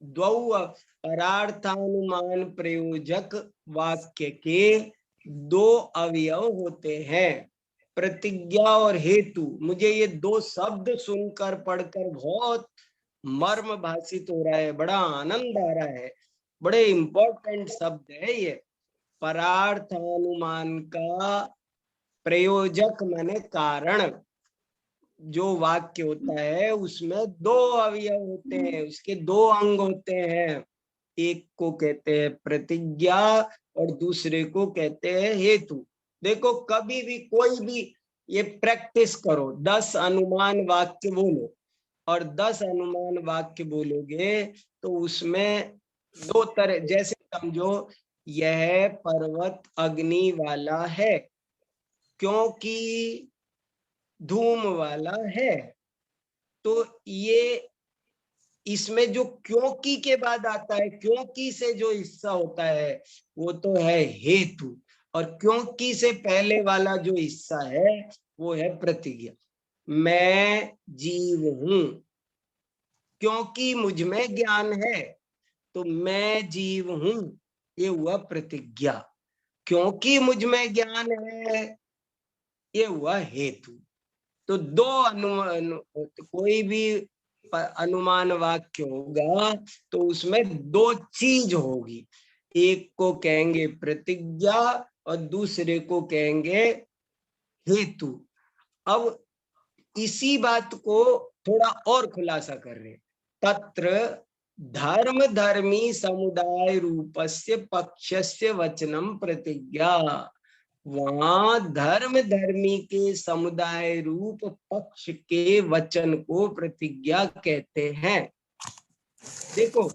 द्वौ, परार्थानुमान प्रयोजक वाक्य के दो अवयव होते हैं, प्रतिज्ञा और हेतु। मुझे ये दो शब्द सुनकर पढ़कर बहुत मर्म भाषित हो रहा है, बड़ा आनंद आ रहा है। बड़े इंपॉर्टेंट शब्द है ये। परार्थानुमान का प्रयोजक माने कारण, जो वाक्य होता है उसमें दो अवयव होते हैं, उसके दो अंग होते हैं। एक को कहते हैं प्रतिज्ञा और दूसरे को कहते हैं हेतु। देखो कभी भी कोई भी ये प्रैक्टिस करो, 10 अनुमान वाक्य बोलो और 10 अनुमान वाक्य बोलोगे तो उसमें दो तरह, जैसे समझो यह पर्वत अग्नि वाला है क्योंकि धूम वाला है। तो ये इसमें जो क्योंकि के बाद आता है, क्योंकि से जो हिस्सा होता है वो तो है हेतु, और क्योंकि से पहले वाला जो हिस्सा है वो है प्रतिज्ञा। मैं जीव हूं क्योंकि मुझ में ज्ञान है, तो मैं जीव हूं, ये हुआ प्रतिज्ञा। क्योंकि मुझ में ज्ञान है, ये हुआ हेतु। तो दो अनुमान, कोई भी अनुमान वाक्य होगा तो उसमें दो चीज होगी, एक को कहेंगे प्रतिज्ञा और दूसरे को कहेंगे हेतु। अब इसी बात को थोड़ा और खुलासा कर रहे, तत्र धर्म धर्मी समुदाय रूपस्य पक्षस्य वचनम प्रतिज्ञा। वहां धर्म धर्मी के समुदाय रूप पक्ष के वचन को प्रतिज्ञा कहते हैं। देखो,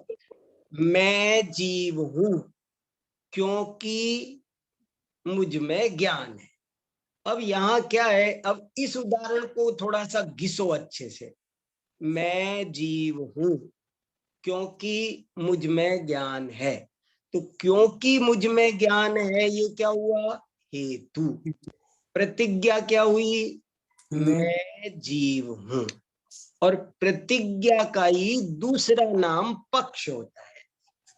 मैं जीव हूं क्योंकि मुझ में ज्ञान है। अब यहाँ क्या है, अब इस उदाहरण को थोड़ा सा घिसो अच्छे से। मैं जीव हूं क्योंकि मुझ में ज्ञान है, तो क्योंकि मुझ में ज्ञान है ये क्या हुआ, हेतु। प्रतिज्ञा क्या हुई, मैं जीव हूं। और प्रतिज्ञा का ही दूसरा नाम पक्ष होता है।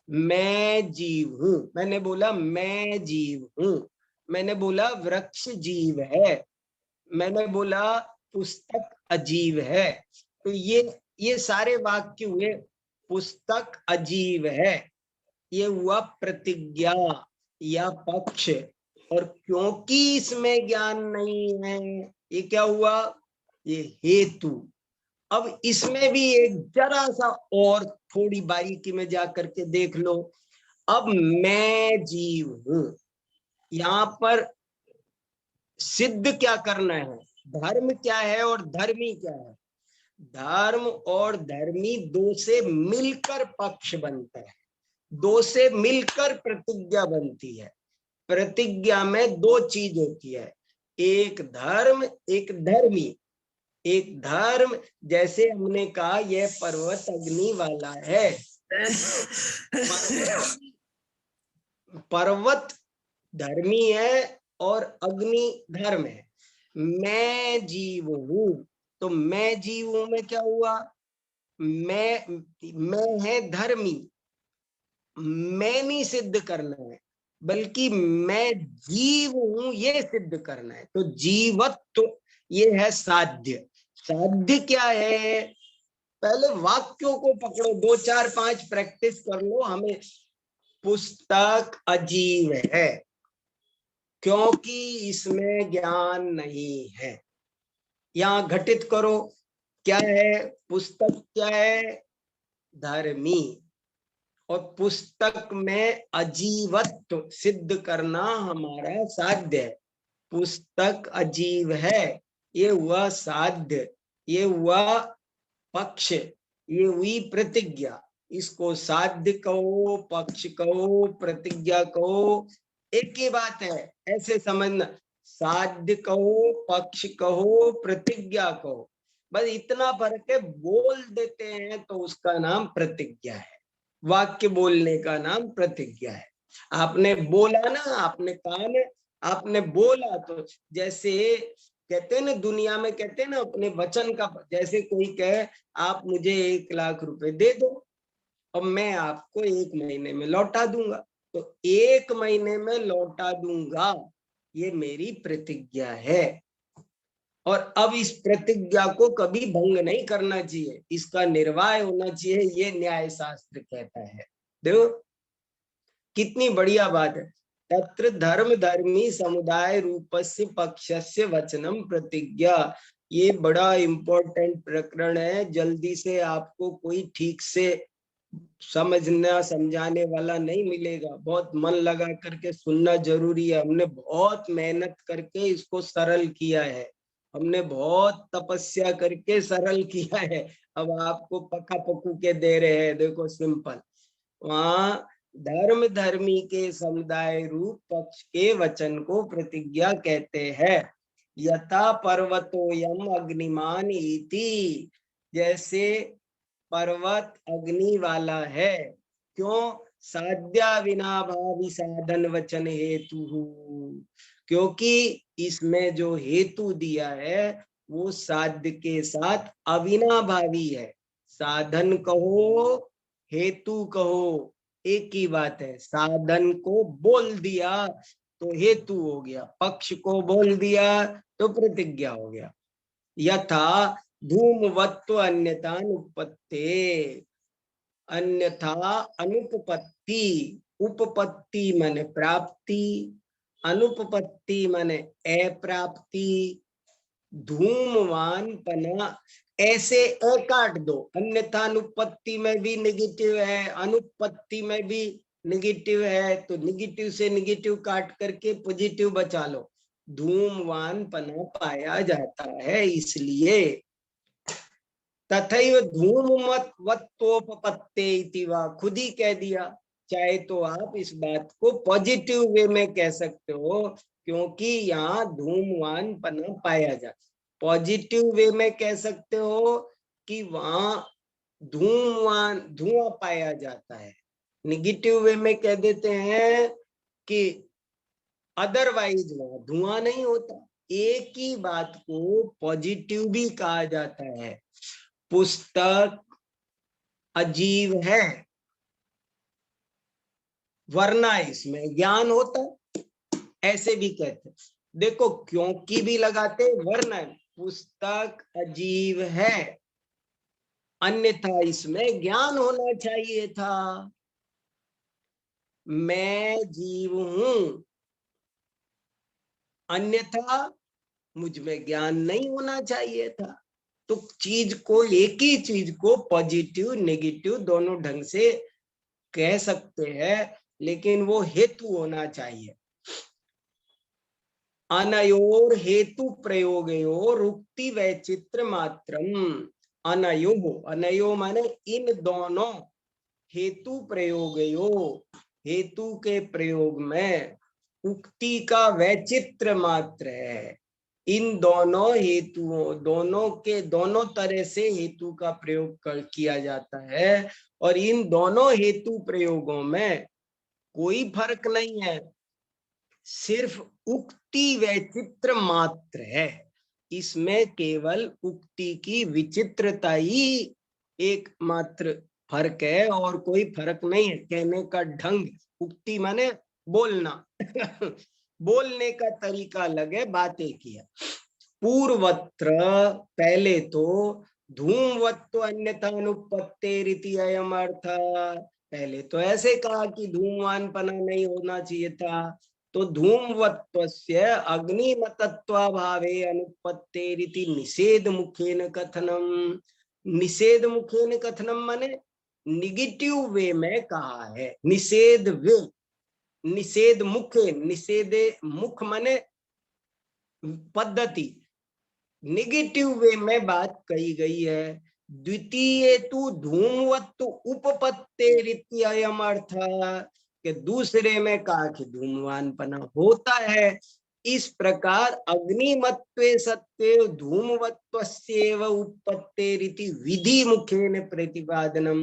मैं जीव हूं, मैंने बोला मैं जीव हूं, मैंने बोला वृक्ष जीव है, मैंने बोला पुस्तक अजीब है। तो ये सारे वाक्य हुए पुस्तक अजीब है, ये हुआ प्रतिज्ञा या पक्ष। और क्योंकि इसमें ज्ञान नहीं है, ये क्या हुआ, ये हेतु। अब इसमें भी एक जरा सा और थोड़ी बारीकी में जाकर के देख लो। अब मैं जीव हूं, यहां पर सिद्ध क्या करना है, धर्म क्या है और धर्मी क्या है। धर्म और धर्मी दो से मिलकर पक्ष बनता है, दो से मिलकर प्रतिज्ञा बनती है। प्रतिज्ञा में दो चीज होती है, एक धर्म एक धर्मी। एक धर्म, जैसे हमने कहा यह पर्वत अग्नि वाला है, पर्वत धर्मी है और अग्नि धर्म है। मैं जीव हूं, तो मैं जीव हूं में क्या हुआ, मैं है धर्मी। मैं नहीं सिद्ध करना है, बल्कि मैं जीव हूं ये सिद्ध करना है। तो जीवत्व ये है साध्य। साध्य क्या है, पहले वाक्यों को पकड़ो, 2 4 5 प्रैक्टिस कर लो। हमें पुस्तक अजीब है क्योंकि इसमें ज्ञान नहीं है। यहां घटित करो, क्या है, पुस्तक क्या है, धर्मी। और पुस्तक में अजीवत्व सिद्ध करना हमारा साध्य है। पुस्तक अजीब है, ये हुआ साध्य, ये हुआ पक्ष, ये हुई प्रतिज्ञा। इसको साध्य कहो, पक्ष कहो, प्रतिज्ञा कहो, एक ही बात है, ऐसे समझना। साध्य कहो, पक्ष कहो, प्रतिज्ञा कहो, बस इतना फर्क है। बोल देते हैं तो उसका नाम प्रतिज्ञा है, वाक्य बोलने का नाम प्रतिज्ञा है। आपने बोला ना, आपने कहा ना, आपने बोला, तो जैसे कहते हैं ना, दुनिया में कहते हैं ना अपने वचन का, जैसे कोई कहे आप मुझे 1 लाख रुपए दे दो और मैं आपको 1 महीने में लौटा दूंगा, तो 1 महीने में लौटा दूंगा, ये मेरी प्रतिज्ञा है। और अब इस प्रतिज्ञा को कभी भंग नहीं करना चाहिए, इसका निर्वाह होना चाहिए, ये न्याय शास्त्र कहता है। देखो कितनी बढ़िया बात है। तत्र धर्म धर्मी समुदाय रूपस्य पक्षस्य वचनम प्रतिज्ञा। ये बड़ा इंपॉर्टेंट प्रकरण है, जल्दी से आपको कोई ठीक से समझना समझाने वाला नहीं मिलेगा, बहुत मन लगा करके सुनना जरूरी है। हमने बहुत मेहनत करके इसको सरल किया है, हमने बहुत तपस्या करके सरल किया है, अब आपको पका पकू के दे रहे हैं। देखो सिंपल, वहां धर्म धर्मी के समुदाय रूप पक्ष के वचन को प्रतिज्ञा कहते हैं। यथा पर्वतोयम अग्निमान इति, जैसे पर्वत अग्नि वाला है, क्यों, साध्या विना भावी साधन वचन हेतु, क्योंकि इसमें जो हेतु दिया है वो साध्य के साथ अविनाभावी है। साधन कहो हेतु कहो एक ही बात है। साधन को बोल दिया तो हेतु हो गया, पक्ष को बोल दिया तो प्रतिज्ञा हो गया। यथा धूमवत्व अन्यथा अनुपत्ते, अन्यथा अनुपपत्ति, उपपत्ति माने प्राप्ति, अनुपपत्ति माने अप्राप्ति, धूमवान पना, ऐसे अ काट दो, अन्यथा अनुपत्ति में भी निगेटिव है, अनुपत्ति में भी निगेटिव है, तो निगेटिव से निगेटिव काट करके पॉजिटिव बचा लो। धूमवान पना पाया जाता है, इसलिए तथैव धूमवत्वोपपत्ते इति वा, खुद ही कह दिया। चाहे तो आप इस बात को पॉजिटिव वे में कह सकते हो, क्योंकि यहाँ धूमवान पना पाया जाता। पॉजिटिव वे में कह सकते हो कि वहां धूमवान धुआं पाया जाता है। निगेटिव वे में कह देते हैं कि अदरवाइज वहां धुआं नहीं होता। एक ही बात को पॉजिटिव भी कहा जाता है। पुस्तक अजीब है, वरना इसमें ज्ञान होता, ऐसे भी कहते। देखो क्योंकि भी लगाते, वरना पुस्तक अजीब है, अन्यथा इसमें ज्ञान होना चाहिए था। मैं जीव हूं, अन्यथा मुझ में ज्ञान नहीं होना चाहिए था। तो चीज को, एक ही चीज को पॉजिटिव नेगेटिव दोनों ढंग से कह सकते हैं, लेकिन वो हेतु होना चाहिए। अनयोर हेतु प्रयोगयोर उक्ति वैचित्र मात्रम। अनयो, अनयो माने इन दोनों, हेतु प्रयोगयो, हेतु के प्रयोग में उक्ति का वैचित्र मात्र है। इन दोनों हेतुओं, दोनों के दोनों तरह से हेतु का प्रयोग किया जाता है, और इन दोनों हेतु प्रयोगों में कोई फर्क नहीं है, सिर्फ उक्ति वैचित्र मात्र है। इसमें केवल उक्ति की विचित्रता ही एक मात्र फर्क है, और कोई फर्क नहीं है। कहने का ढंग, उक्ति माने बोलना बोलने का तरीका अलग है, बातें किया। पूर्वत्र, पहले तो धूमवत्व अन्यथा अनुपत्तेरिति अयम अर्थ, पहले तो ऐसे कहा कि धूमवानपना नहीं होना चाहिए था। तो धूमवत्वस्य अग्निमतत्वाभावे अनुपत्तेरिति निषेध मुखेन कथनम। निषेध मुखेन कथनम माने निगेटिव वे में कहा है। निषेध वे, निषेध मुखे, निषेध मुख माने पद्धति, निगेटिव वे में बात कही गई है। द्वितीय तो धूमवत्व उपपत्तेरिति अयम अर्थ, कि दूसरे में कहा कि धूमवानपना होता है। इस प्रकार अग्निमत्वे सत्य धूमवत्वस्यैव उपपत्तेरिति विधि मुखेन प्रतिपादनम।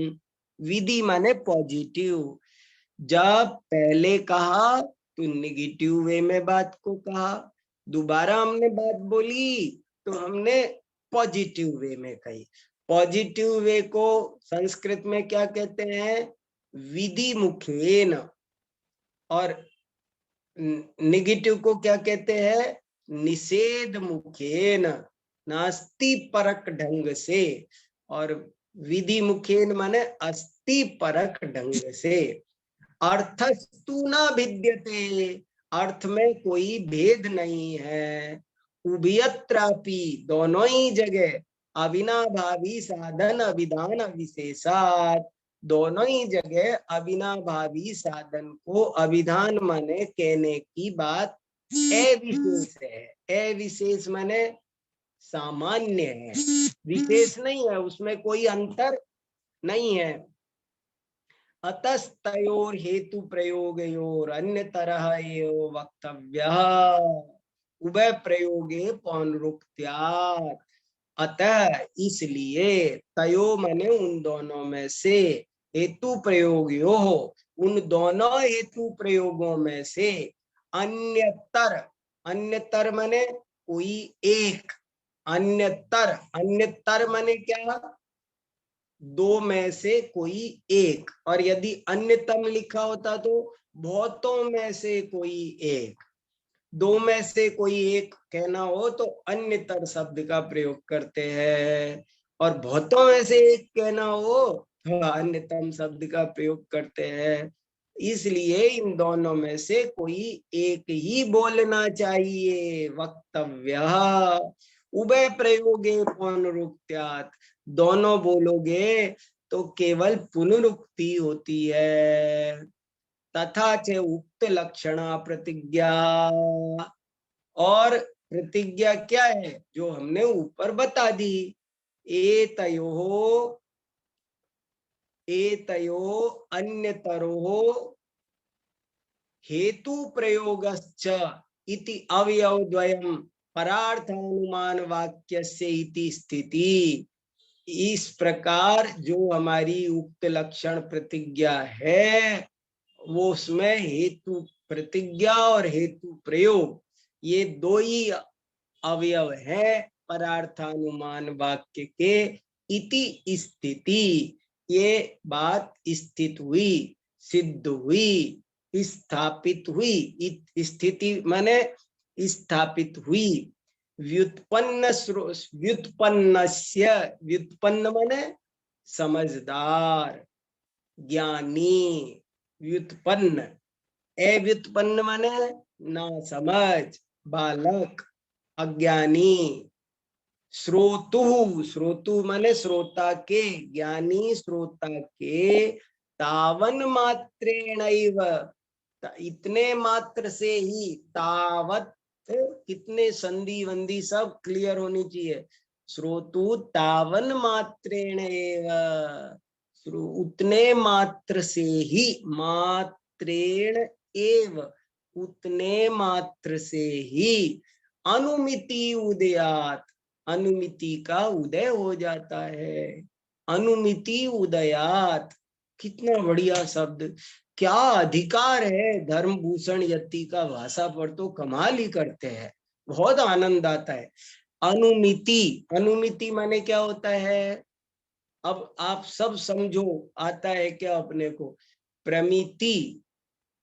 विधि माने पॉजिटिव। जब पहले कहा तो निगेटिव वे में बात को कहा, दोबारा हमने बात बोली तो हमने पॉजिटिव वे में कही। पॉजिटिव वे को संस्कृत में क्या कहते हैं? विधि मुखेन, और निगेटिव को क्या कहते हैं? निषेध मुखेन, नास्ति परक ढंग से। और विधि मुखेन माने अस्ति परक ढंग से। अर्थस्तु न भिद्यते, अर्थ में कोई भेद नहीं है। उभयत्रापि, दोनों ही जगह, अविनाभावी साधन अभिधान विशेषात, दोनों ही जगह अविनाभावी साधन को अभिधान माने कहने की बात अविशेष है। अविशेष माने सामान्य है, विशेष नहीं है, उसमें कोई अंतर नहीं है। अतस्तयोर हेतु प्रयोगयोर अन्य तरह एव वक्तव्यः उभय प्रयोगे पौनरुक्त्यात्। अतः इसलिए तयो माने उन दोनों में से, हेतु प्रयोगयो, उन दोनों हेतु प्रयोगों में से, अन्यतर, अन्यतर माने कोई एक, अन्यतर, अन्यतर माने क्या? दो में से कोई एक। और यदि अन्यतम लिखा होता तो बहुतों में से कोई एक। दो में से कोई एक कहना हो तो अन्यतर शब्द का प्रयोग करते हैं, और बहुतों में से एक कहना हो तो अन्यतम शब्द का प्रयोग करते हैं। इसलिए इन दोनों में से कोई एक ही बोलना चाहिए। वक्तव्य उभय प्रयोगे पुनरुक्त्यात्, दोनों बोलोगे तो केवल पुनरुक्ति होती है। तथा च उक्त लक्षणा प्रतिज्ञा, और प्रतिज्ञा क्या है जो हमने ऊपर बता दी। एतयोः अन्यतरो हेतु प्रयोगश्च इति अवयवद्वयम् परार्थानुमान वाक्यस्य इति स्थिति। इस प्रकार जो हमारी उक्त लक्षण प्रतिज्ञा है वो उसमें हेतु प्रतिज्ञा और हेतु प्रयोग ये दो ही अवयव है परार्थानुमान वाक्य के। इति स्थिति, ये बात स्थित हुई, सिद्ध हुई, स्थापित हुई। स्थिति माने स्थापित हुई। व्युत्पन्नस्य, व्युत्पन्न माने समझदार, ज्ञानी। व्युत्पन्न, अव्युत्पन्न माने ना समझ, बालक, अज्ञानी। श्रोतु, श्रोतु माने श्रोता के, ज्ञानी श्रोता के। तावन मात्रेणैव, इतने मात्र से ही। तावत, कितने संधि वंदी सब क्लियर होनी चाहिए। श्रोतु तावन मात्रेणैव, उतने मात्र से ही। मात्रेण एव, उतने मात्र से ही। अनुमिति उदयात, अनुमिति का उदय हो जाता है। अनुमिति उदयात, कितना बढ़िया शब्द, क्या अधिकार है धर्मभूषण यति का। भाषा पर तो कमाल ही करते हैं, बहुत आनंद आता है। अनुमिति, अनुमिति माने क्या होता है, अब आप सब समझो। आता है क्या अपने को? प्रमिति,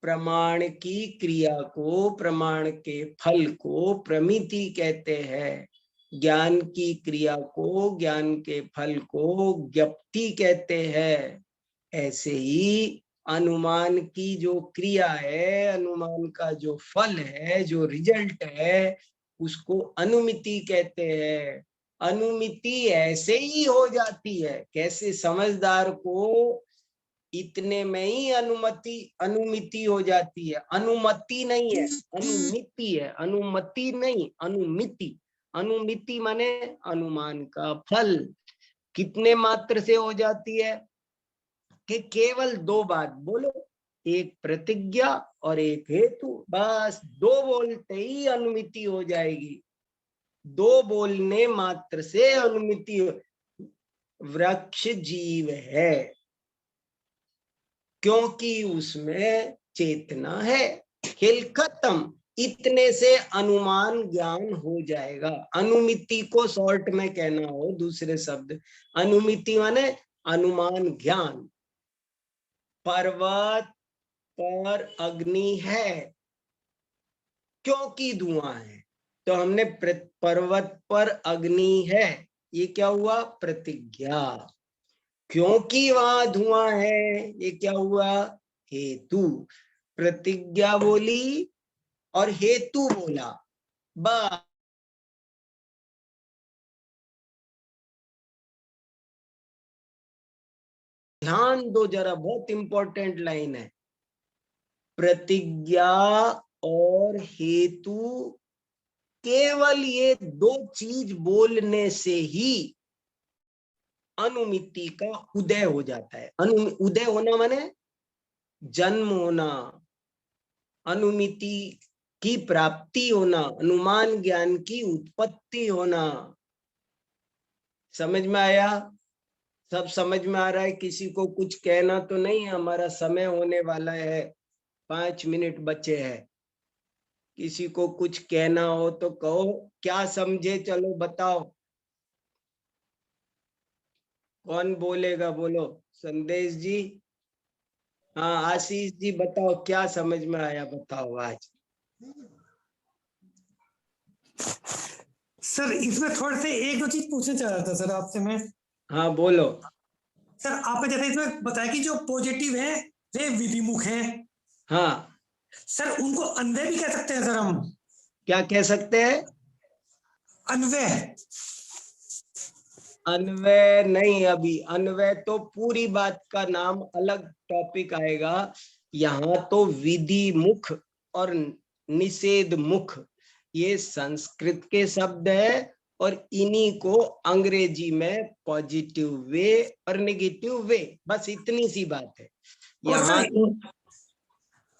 प्रमाण की क्रिया को, प्रमाण के फल को प्रमिति कहते हैं। ज्ञान की क्रिया को, ज्ञान के फल को ज्ञप्ति कहते हैं। ऐसे ही अनुमान की जो क्रिया है, अनुमान का जो फल है, जो रिजल्ट है, उसको अनुमिति कहते हैं। अनुमिति ऐसे ही हो जाती है, कैसे? समझदार को इतने में ही अनुमिति हो जाती है। अनुमति नहीं है, अनुमिति है। अनुमति नहीं, अनुमिति। अनुमिति माने अनुमान का फल। कितने मात्र से हो जाती है? कि केवल दो बात बोलो, एक प्रतिज्ञा और एक हेतु, बस दो बोलते ही अनुमिति हो जाएगी। दो बोलने मात्र से अनुमिति। वृक्ष जीव है क्योंकि उसमें चेतना है। खेल खत्म, इतने से अनुमान ज्ञान हो जाएगा। अनुमिति को शॉर्ट में कहना हो, दूसरे शब्द, अनुमिति माने अनुमान ज्ञान। पर्वत पर अग्नि है क्योंकि धुआं है, तो हमने पर्वत पर अग्नि है, ये क्या हुआ? प्रतिज्ञा। क्योंकि वहां धुआं है, ये क्या हुआ? हेतु। प्रतिज्ञा बोली और हेतु बोला, बस। ध्यान दो जरा, बहुत इंपॉर्टेंट लाइन है। प्रतिज्ञा और हेतु, केवल ये दो चीज बोलने से ही अनुमिति का उदय हो जाता है। उदय होना माने जन्म होना, अनुमिति की प्राप्ति होना, अनुमान ज्ञान की उत्पत्ति होना। समझ में आया? सब समझ में आ रहा है? किसी को कुछ कहना तो नहीं? हमारा समय होने वाला है, 5 मिनट बचे हैं। किसी को कुछ कहना हो तो कहो, क्या समझे? चलो बताओ, कौन बोलेगा? बोलो। संदेश जी, हाँ। आशीष जी बताओ, क्या समझ में आया? बताओ आज। सर इसमें थोड़े से एक दो चीज पूछना चाह रहा था सर आपसे मैं। हाँ बोलो। सर आपने जैसे इसमें बताया कि जो पॉजिटिव है वे विधिमुख है, हाँ सर उनको अन्वय भी कह सकते हैं सर हम? क्या कह सकते हैं? अन्वय। अन्वय नहीं, अभी अन्वय तो पूरी बात का नाम, अलग टॉपिक आएगा। यहाँ तो विधि मुख और निषेध मुख ये संस्कृत के शब्द है, और इन्हीं को अंग्रेजी में पॉजिटिव वे और नेगेटिव वे, बस इतनी सी बात है।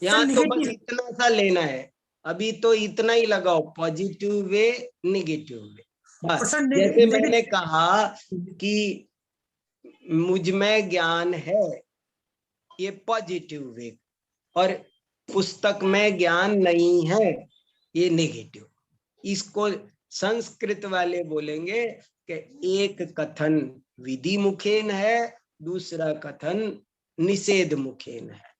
यहाँ तो बस इतना सा लेना है, अभी तो इतना ही लगाओ, पॉजिटिव वे नेगेटिव वे बस। जैसे मैंने कहा कि मुझ में ज्ञान है, ये पॉजिटिव वे, और पुस्तक में ज्ञान नहीं है, ये नेगेटिव। इसको संस्कृत वाले बोलेंगे कि एक कथन विधि मुखेन है, दूसरा कथन निषेध मुखेन है।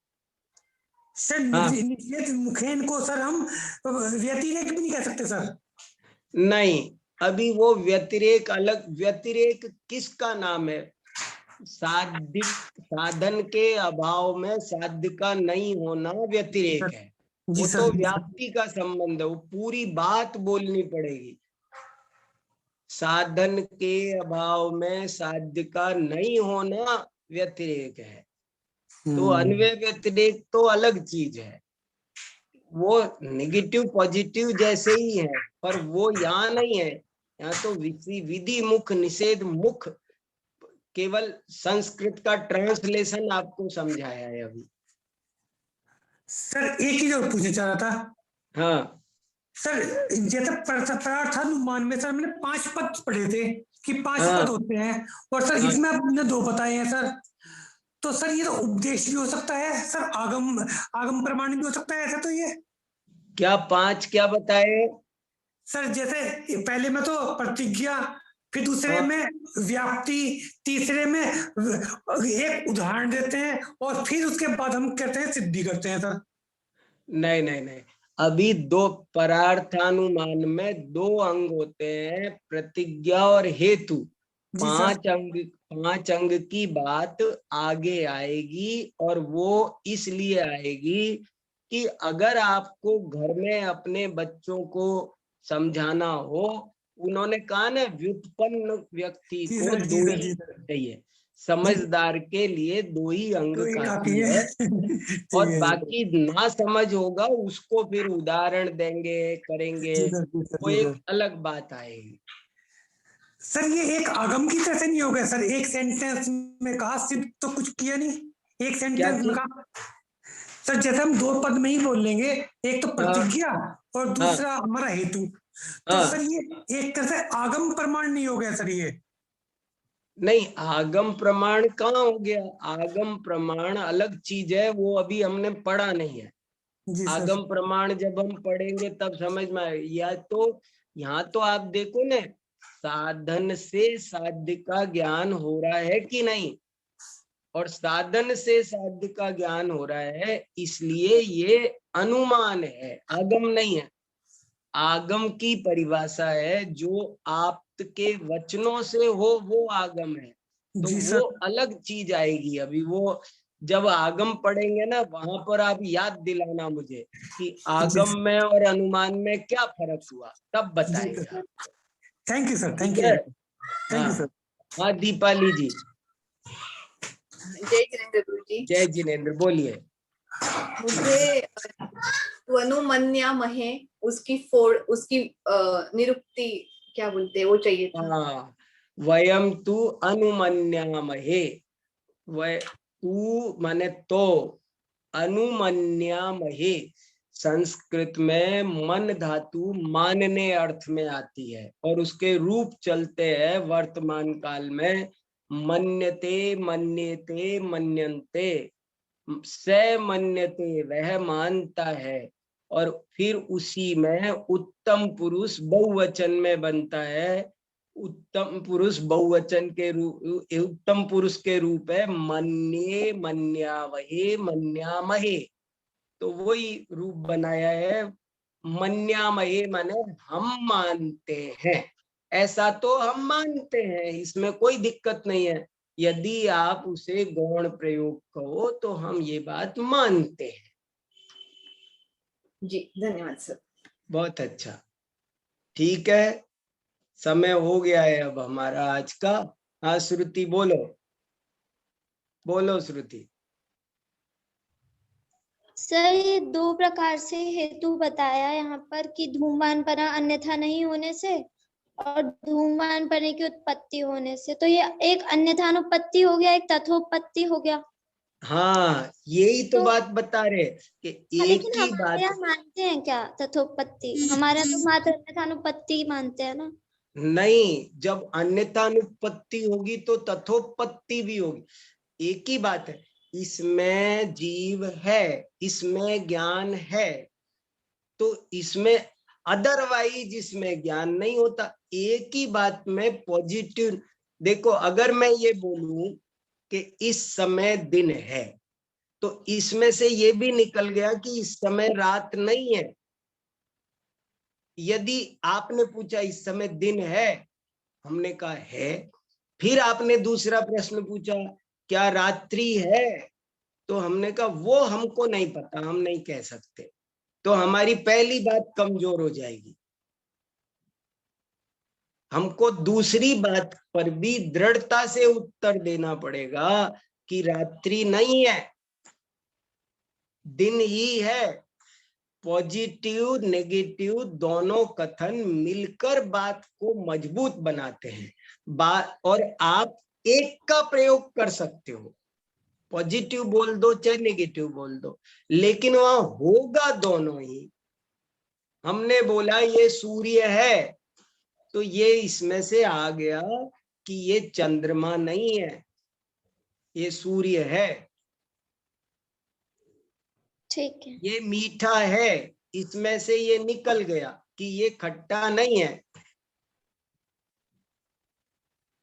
सर निषेध मुखेन को सर हम व्यतिरेक भी नहीं कह सकते सर? नहीं, अभी वो व्यतिरेक अलग। व्यतिरेक किसका नाम है? साधन के अभाव में साध्य का नहीं होना व्यतिरेक है। वो तो व्याप्ति का संबंध है, वो पूरी बात बोलनी पड़ेगी। साधन के अभाव में साध्य का नहीं होना व्यतिरेक है। तो अन्वय व्यतिरेक तो अलग चीज है, वो नेगेटिव पॉजिटिव जैसे ही है, पर वो यहाँ नहीं है। यहाँ तो विधि मुख निषेध मुख, केवल संस्कृत का ट्रांसलेशन आपको समझाया है अभी। सर एक चीज और पूछना चाह रहा था। हाँ सर जैसे परार्थानुमान में सर मैंने 5 पद पढ़े थे कि 5 पद होते हैं, और सर इसमें आपने 2 बताए हैं सर। तो सर ये तो उपदेश भी हो सकता है सर, आगम प्रमाण भी हो सकता है ऐसा? तो ये क्या 5 क्या बताए सर? जैसे पहले में तो प्रतिज्ञा, फिर दूसरे में व्याप्ति, तीसरे में एक उदाहरण देते हैं, और फिर उसके बाद हम कहते हैं सिद्धि करते हैं सर। नहीं नहीं नहीं, अभी 2 परार्थानुमान में 2 अंग होते हैं, प्रतिज्ञा और हेतु। 5 अंग की बात आगे आएगी, और वो इसलिए आएगी कि अगर आपको घर में अपने बच्चों को समझाना हो, उन्होंने कहा ना व्युत्पन्न व्यक्ति को 2 ही चाहिए, समझदार के लिए 2 ही अंग काफी है। और बाकी ना समझ होगा उसको फिर उदाहरण देंगे, करेंगे, वो एक अलग बात आएगी। सर ये एक आगम की तरह से नहीं हो गया सर? एक सेंटेंस में कहा, सिर्फ तो कुछ किया नहीं, एक सेंटेंस में कहा सर। जैसे हम 2 पद में ही बोल लेंगे, एक तो प्रतिज्ञा और दूसरा हमारा हेतु, तो सर ये एक तरह से आगम प्रमाण नहीं हो गया सर? ये नहीं, आगम प्रमाण कहाँ हो गया? आगम प्रमाण अलग चीज है, वो अभी हमने पढ़ा नहीं है। आगम प्रमाण जब हम पढ़ेंगे तब समझ में आए। या तो यहाँ तो आप देखो ना, साधन से साध्य का ज्ञान हो रहा है कि नहीं, और साधन से साध्य का ज्ञान हो रहा है, इसलिए ये अनुमान है, आगम नहीं है। आगम की परिभाषा है जो आप के वचनों से हो, वो आगम है। तो वो अलग चीज आएगी। अभी वो जब आगम पढ़ेंगे ना, वहां पर आप याद दिलाना मुझे कि आगम में और अनुमान में क्या फर्क हुआ, तब बताएंगे। Thank you sir, thank you, thank you sir. हाँ दीपाली जी। जय जिनेंद्र गुरु जी। जय जिनेंद्र, बोलिए। मुझे अनुमन्यामहे उसकी निरुक्ति क्या बोलते हैं वो चाहिए था। वयम तु अनुमन्यामहे, तू माने तो, अनुमन्यामहे संस्कृत में मन धातु मानने अर्थ में आती है, और उसके रूप चलते हैं वर्तमान काल में मन्यते, मन्यते, मन्यन्ते, स मन्यते वह मानता है, और फिर उसी में उत्तम पुरुष बहुवचन में बनता है। उत्तम पुरुष बहुवचन के रूप, उत्तम पुरुष के रूप है मन्ये, मन्यावहे, मन्यामहे। तो वही रूप बनाया है मन्यामहे, माने हम मानते हैं। ऐसा तो हम मानते हैं, इसमें कोई दिक्कत नहीं है। यदि आप उसे गौण प्रयोग कहो तो हम ये बात मानते हैं। जी धन्यवाद सर। बहुत अच्छा, ठीक है, समय हो गया है अब हमारा आज का। हाँ श्रुति बोलो, बोलो श्रुति। सर ये दो प्रकार से हेतु बताया यहाँ पर कि धूमपान पना अन्यथा नहीं होने से और धूमपान पने की उत्पत्ति होने से, तो ये एक अन्यथा अनुपत्ति हो गया, एक तथोपत्ति हो गया। हाँ यही तो तो बात बता रहे कि एक लेकिन ही हमारे बात। यहाँ मानते हैं क्या तथोपत्ति? हमारे यहाँ तो मात्र अन्यथा अनुपत्ति मानते हैं ना। नहीं, जब अन्यथानुपत्ति होगी तो तथोपत्ति भी होगी, एक ही बात है। इसमें जीव है, इसमें ज्ञान है, तो इसमें अदरवाइज इसमें ज्ञान नहीं होता। एक ही बात में पॉजिटिव। देखो अगर मैं ये बोलूं कि इस समय दिन है, तो इसमें से ये भी निकल गया कि इस समय रात नहीं है। यदि आपने पूछा इस समय दिन है, हमने कहा है, फिर आपने दूसरा प्रश्न पूछा क्या रात्रि है, तो हमने कहा वो हमको नहीं पता, हम नहीं कह सकते, तो हमारी पहली बात कमजोर हो जाएगी। हमको दूसरी बात पर भी दृढ़ता से उत्तर देना पड़ेगा कि रात्रि नहीं है, दिन ही है। पॉजिटिव नेगेटिव दोनों कथन मिलकर बात को मजबूत बनाते हैं। बात और आप एक का प्रयोग कर सकते हो, पॉजिटिव बोल दो चाहे नेगेटिव बोल दो, लेकिन वहां होगा दोनों ही। हमने बोला ये सूर्य है, तो ये इसमें से आ गया कि ये चंद्रमा नहीं है, ये सूर्य है। ठीक है। ये मीठा है, इसमें से ये निकल गया कि ये खट्टा नहीं है।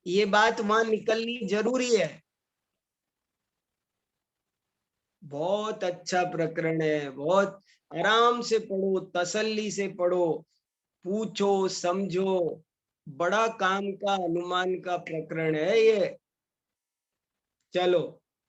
ये बात वहां निकलनी जरूरी है। बहुत अच्छा प्रकरण है, बहुत आराम से पढ़ो, तसल्ली से पढ़ो, पूछो समझो। बड़ा काम का अनुमान का प्रकरण है ये। चलो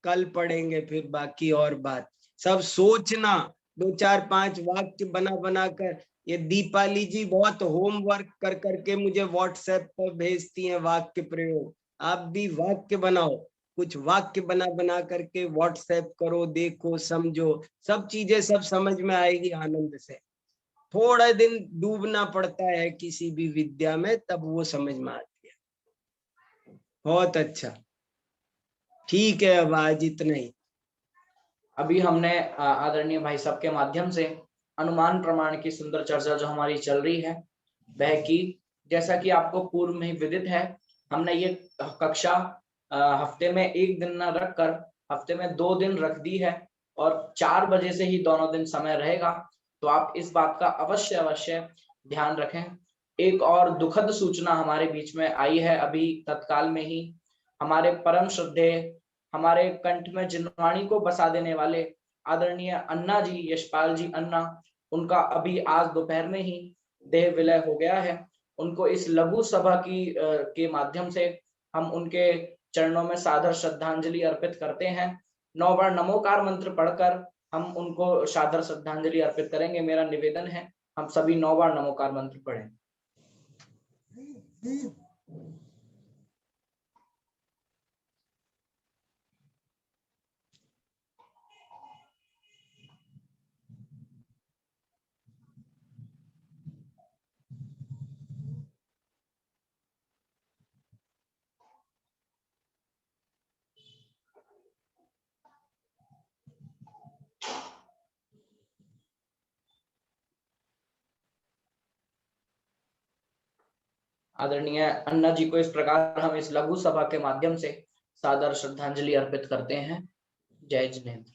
कल पढ़ेंगे फिर बाकी और बात। सब सोचना, 2-4-5 वाक्य बना बना कर। ये दीपाली जी बहुत होमवर्क कर करके मुझे व्हाट्सएप पर भेजती हैं वाक्य प्रयोग। आप भी वाक्य बनाओ, कुछ वाक्य बना बना करके व्हाट्सएप करो, देखो समझो, सब चीजें सब समझ में आएगी आनंद से। थोड़ा दिन डूबना पड़ता है किसी भी विद्या में, तब वो समझ में आती है। बहुत अच्छा, ठीक है, अब आज इतना ही। अभी हमने आदरणीय भाई साहब के माध्यम से अनुमान प्रमाण की सुंदर चर्चा जो हमारी चल रही है वह की। जैसा कि आपको पूर्व में ही विदित है, हमने ये कक्षा हफ्ते में एक दिन न रखकर हफ्ते में 2 दिन रख दी है और 4 बजे से ही दोनों दिन समय रहेगा। तो आप इस बात का अवश्य ध्यान रखें। एक और दुखद सूचना हमारे बीच में आई है अभी तत्काल में ही। हमारे परम श्रद्धेय, हमारे कंठ में जिनवाणी को बसा देने वाले आदरणीय अन्ना जी, यशपाल जी अन्ना, उनका अभी आज दोपहर में ही देह विलय हो गया है। उनको इस लघु सभा के माध्यम से हम उनके चरणों में सादर श्रद्धांजलि अर्पित करते हैं। 9 बार नमोकार मंत्र पढ़कर हम उनको सादर श्रद्धांजलि अर्पित करेंगे। मेरा निवेदन है हम सभी 9 बार नमोकार मंत्र पढ़ें। आदरणीय अन्ना जी को इस प्रकार हम इस लघु सभा के माध्यम से सादर श्रद्धांजलि अर्पित करते हैं। जय जिनेंद्र।